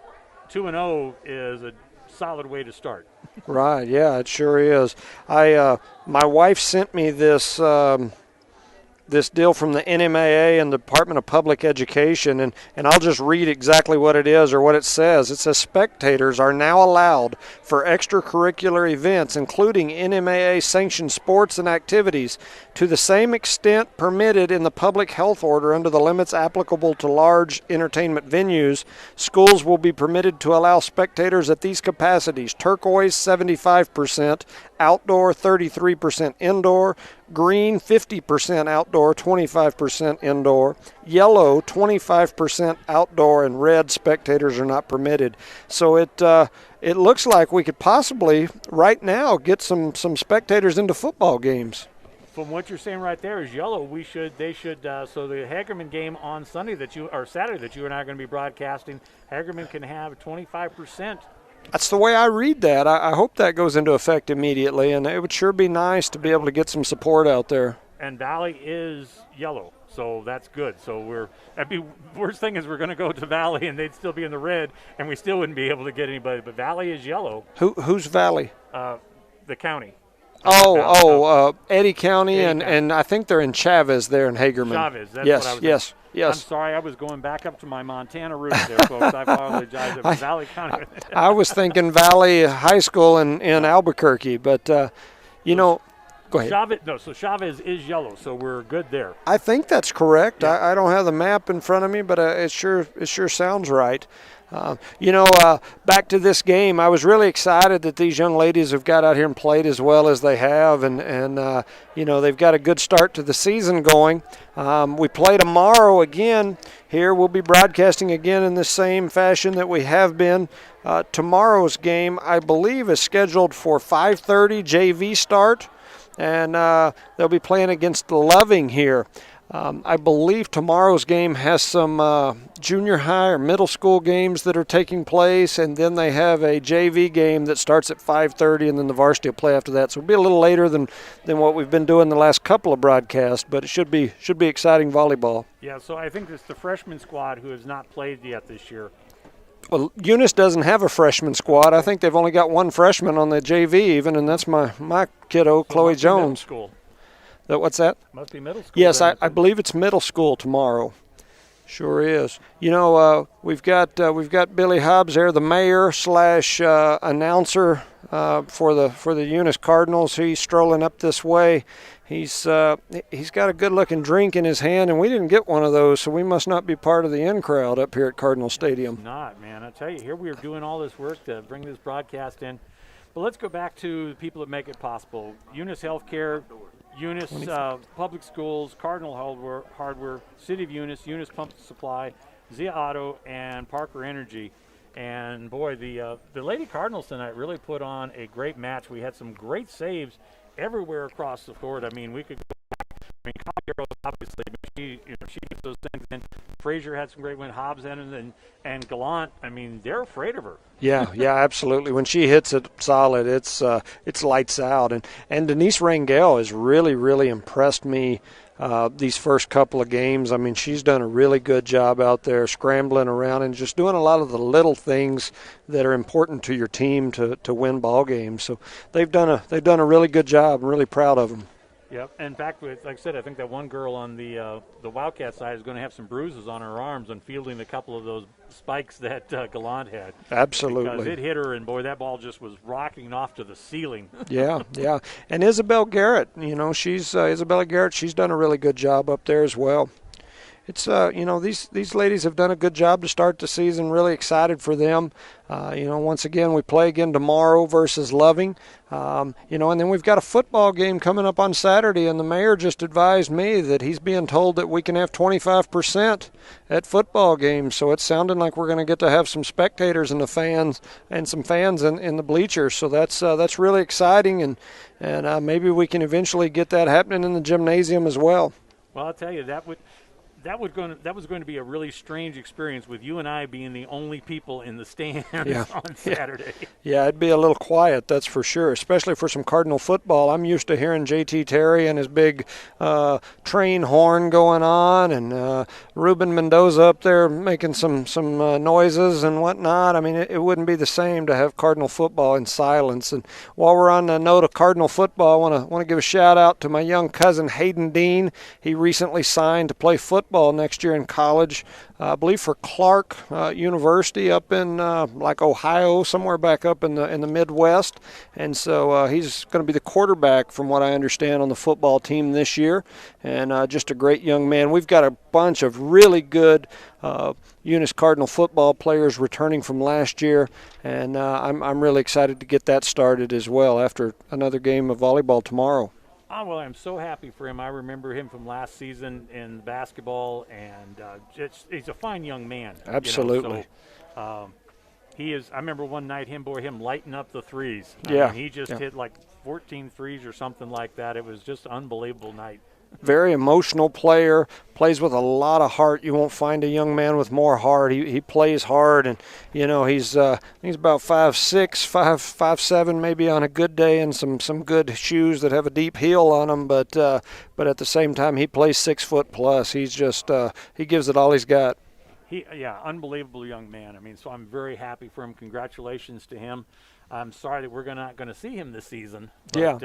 Speaker 1: 2-0 is a solid way to start.
Speaker 2: Right, yeah, it sure is. My wife sent me this this deal from the NMAA and the Department of Public Education, and I'll just read exactly what it is or what it says. It says spectators are now allowed for extracurricular events, including NMAA-sanctioned sports and activities, to the same extent permitted in the public health order under the limits applicable to large entertainment venues. Schools will be permitted to allow spectators at these capacities: turquoise 75%, outdoor 33% indoor, green 50% outdoor, 25% indoor, yellow 25% outdoor, and red spectators are not permitted. So it looks like we could possibly right now get some spectators into football games.
Speaker 1: From what you're saying right there is yellow. They should. So the Hagerman game on Saturday that you and I are going to be broadcasting, Hagerman can have 25%.
Speaker 2: That's the way I read that. I hope that goes into effect immediately, and it would sure be nice to be able to get some support out there.
Speaker 1: And Valley is yellow, so that's good. So worst thing is we're going to go to Valley and they'd still be in the red, and we still wouldn't be able to get anybody. But Valley is yellow.
Speaker 2: Who's Valley?
Speaker 1: The county.
Speaker 2: Eddy County, and I think they're in Chavez there in Hagerman.
Speaker 1: Chavez, that's
Speaker 2: yes,
Speaker 1: what I was
Speaker 2: yes.
Speaker 1: I'm sorry, I was going back up to my Montana roots there, folks. I apologize. It was Valley County.
Speaker 2: I was thinking Valley High School in Albuquerque, but, go ahead.
Speaker 1: Chavez is yellow, so we're good there.
Speaker 2: I think that's correct.
Speaker 1: Yeah.
Speaker 2: I don't have the map in front of me, but it sure sounds right. Back to this game, I was really excited that these young ladies have got out here and played as well as they have, and they've got a good start to the season going. We play tomorrow again here. We'll be broadcasting again in the same fashion that we have been. Tomorrow's game, I believe, is scheduled for 5:30 JV start, and they'll be playing against Loving here. I believe tomorrow's game has some junior high or middle school games that are taking place, and then they have a JV game that starts at 5:30, and then the varsity will play after that. So it'll be a little later than what we've been doing the last couple of broadcasts, but it should be exciting volleyball.
Speaker 1: Yeah, so I think it's the freshman squad who has not played yet this year.
Speaker 2: Well, Eunice doesn't have a freshman squad. I think they've only got one freshman on the JV even, and that's my kiddo, so Chloe Jones.
Speaker 1: School.
Speaker 2: What's that?
Speaker 1: Must be middle school.
Speaker 2: Yes, I believe it's middle school tomorrow. Sure is. We've got Billy Hobbs there, the mayor / announcer for the Eunice Cardinals. He's strolling up this way. He's got a good-looking drink in his hand, and we didn't get one of those, so we must not be part of the in crowd up here at Cardinal Stadium.
Speaker 1: It's not, man. I tell you, here we are doing all this work to bring this broadcast in. But let's go back to the people that make it possible. Eunice Healthcare, Eunice Public Schools, Cardinal Hardware, City of Eunice, Eunice Pump Supply, Zia Auto, and Parker Energy. And boy, the Lady Cardinals tonight really put on a great match. We had some great saves everywhere across the court. I mean, we could go back. I mean, Collier, obviously, she gets those things in. Frazier had some great win. Hobbs and Gallant. I mean, they're afraid of her.
Speaker 2: Yeah, absolutely. When she hits it solid, it's lights out. And Denise Rangel has really, really impressed me these first couple of games. I mean, she's done a really good job out there scrambling around and just doing a lot of the little things that are important to your team to win ball games. So they've done a really good job. I'm really proud of them.
Speaker 1: Yep. In fact, like I said, I think that one girl on the Wildcat side is going to have some bruises on her arms on fielding a couple of those spikes that Gallant had.
Speaker 2: Absolutely.
Speaker 1: Because it hit her, and boy, that ball just was rocking off to the ceiling.
Speaker 2: Yeah. And Isabel Garrett, Isabella Garrett, she's done a really good job up there as well. It's these ladies have done a good job to start the season. Really excited for them. Once again we play again tomorrow versus Loving. And then we've got a football game coming up on Saturday. And the mayor just advised me that he's being told that we can have 25% at football games. So it's sounding like we're going to get to have some spectators and some fans in the bleachers. So that's really exciting. And maybe we can eventually get that happening in the gymnasium as well.
Speaker 1: Well, I'll tell you that was going to be a really strange experience with you and I being the only people in the stands on Saturday.
Speaker 2: Yeah, it'd be a little quiet, that's for sure, especially for some Cardinal football. I'm used to hearing J.T. Terry and his big train horn going on, and Ruben Mendoza up there making some noises and whatnot. I mean, it wouldn't be the same to have Cardinal football in silence. And while we're on the note of Cardinal football, I want to give a shout out to my young cousin Hayden Dean. He recently signed to play football next year in college, I believe for Clark University up in like Ohio, somewhere back up in the Midwest. And so he's going to be the quarterback, from what I understand, on the football team this year. And just a great young man. We've got a bunch of really good Eunice Cardinal football players returning from last year, and I'm really excited to get that started as well after another game of volleyball tomorrow.
Speaker 1: Oh, well, I'm so happy for him. I remember him from last season in basketball, and he's a fine young man.
Speaker 2: Absolutely.
Speaker 1: He is. I remember one night him lighting up the threes.
Speaker 2: Yeah.
Speaker 1: I mean, he just hit like 14 threes or something like that. It was just an unbelievable night.
Speaker 2: Very emotional player, plays with a lot of heart. You won't find a young man with more heart. He plays hard, and he's about 5'6", 5'7", maybe on a good day, and some good shoes that have a deep heel on them. But at the same time, he plays 6 foot plus. He's just he gives it all he's got.
Speaker 1: Unbelievable young man. I mean, so I'm very happy for him. Congratulations to him. I'm sorry that we're not going to see him this season. But,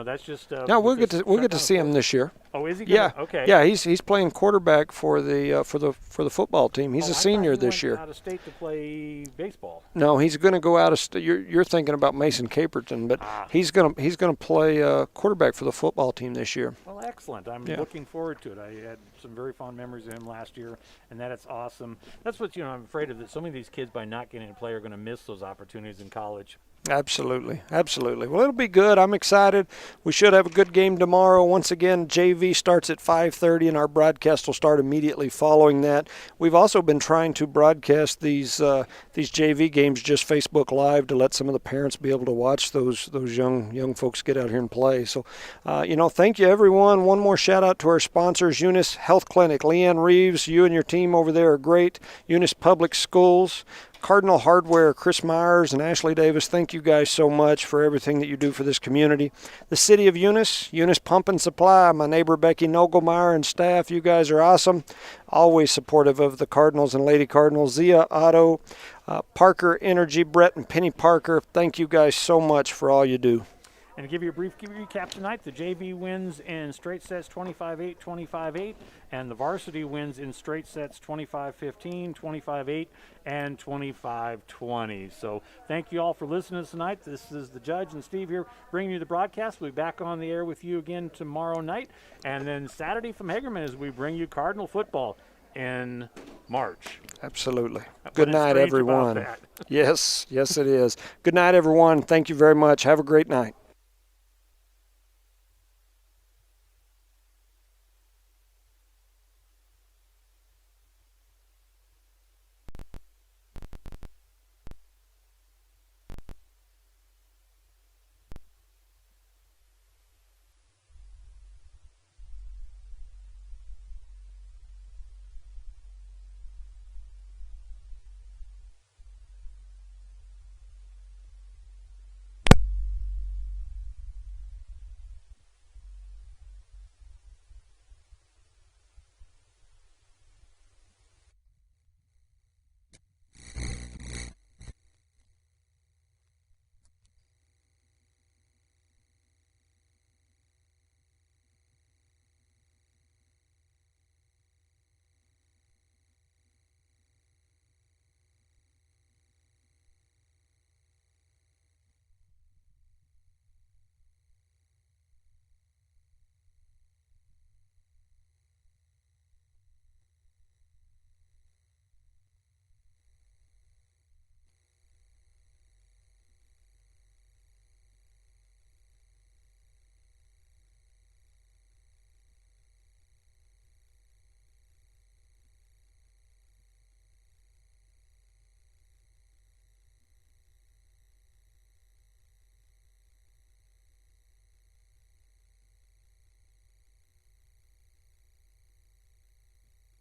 Speaker 1: that's just.
Speaker 2: No, we'll get to see him this year.
Speaker 1: Oh, is he? Okay.
Speaker 2: Yeah, he's playing quarterback for the football team. He's a senior this year.
Speaker 1: Out of state to play baseball.
Speaker 2: No, he's going to go out of state. You're thinking about Mason Caperton, but he's going to play quarterback for the football team this year.
Speaker 1: Well, excellent. I'm looking forward to it. I had some very fond memories of him last year, and that's awesome. That's what I'm afraid of. That so many of these kids, by not getting to play, are going to miss those opportunities in college.
Speaker 2: Absolutely. Well, it'll be good. I'm excited. We should have a good game tomorrow. Once again, JV starts at 5:30, and our broadcast will start immediately following that. We've also been trying to broadcast these JV games just Facebook Live to let some of the parents be able to watch those young folks get out here and play. So, thank you, everyone. One more shout out to our sponsors, Eunice Health Clinic. Leanne Reeves, you and your team over there are great. Eunice Public Schools. Cardinal Hardware, Chris Myers and Ashley Davis, thank you guys so much for everything that you do for this community. The City of Eunice, Eunice Pump and Supply, my neighbor Becky Nogelmeyer and staff, you guys are awesome. Always supportive of the Cardinals and Lady Cardinals. Zia Auto, Parker Energy, Brett and Penny Parker, thank you guys so much for all you do.
Speaker 1: And to give you a brief recap tonight, the JV wins in straight sets 25-8, 25-8, and the varsity wins in straight sets 25-15, 25-8, and 25-20. So thank you all for listening tonight. This is the Judge and Steve here bringing you the broadcast. We'll be back on the air with you again tomorrow night, and then Saturday from Hagerman as we bring you Cardinal football in March.
Speaker 2: Absolutely. Good night, everyone. Yes, it is. Good night, everyone. Thank you very much. Have a great night.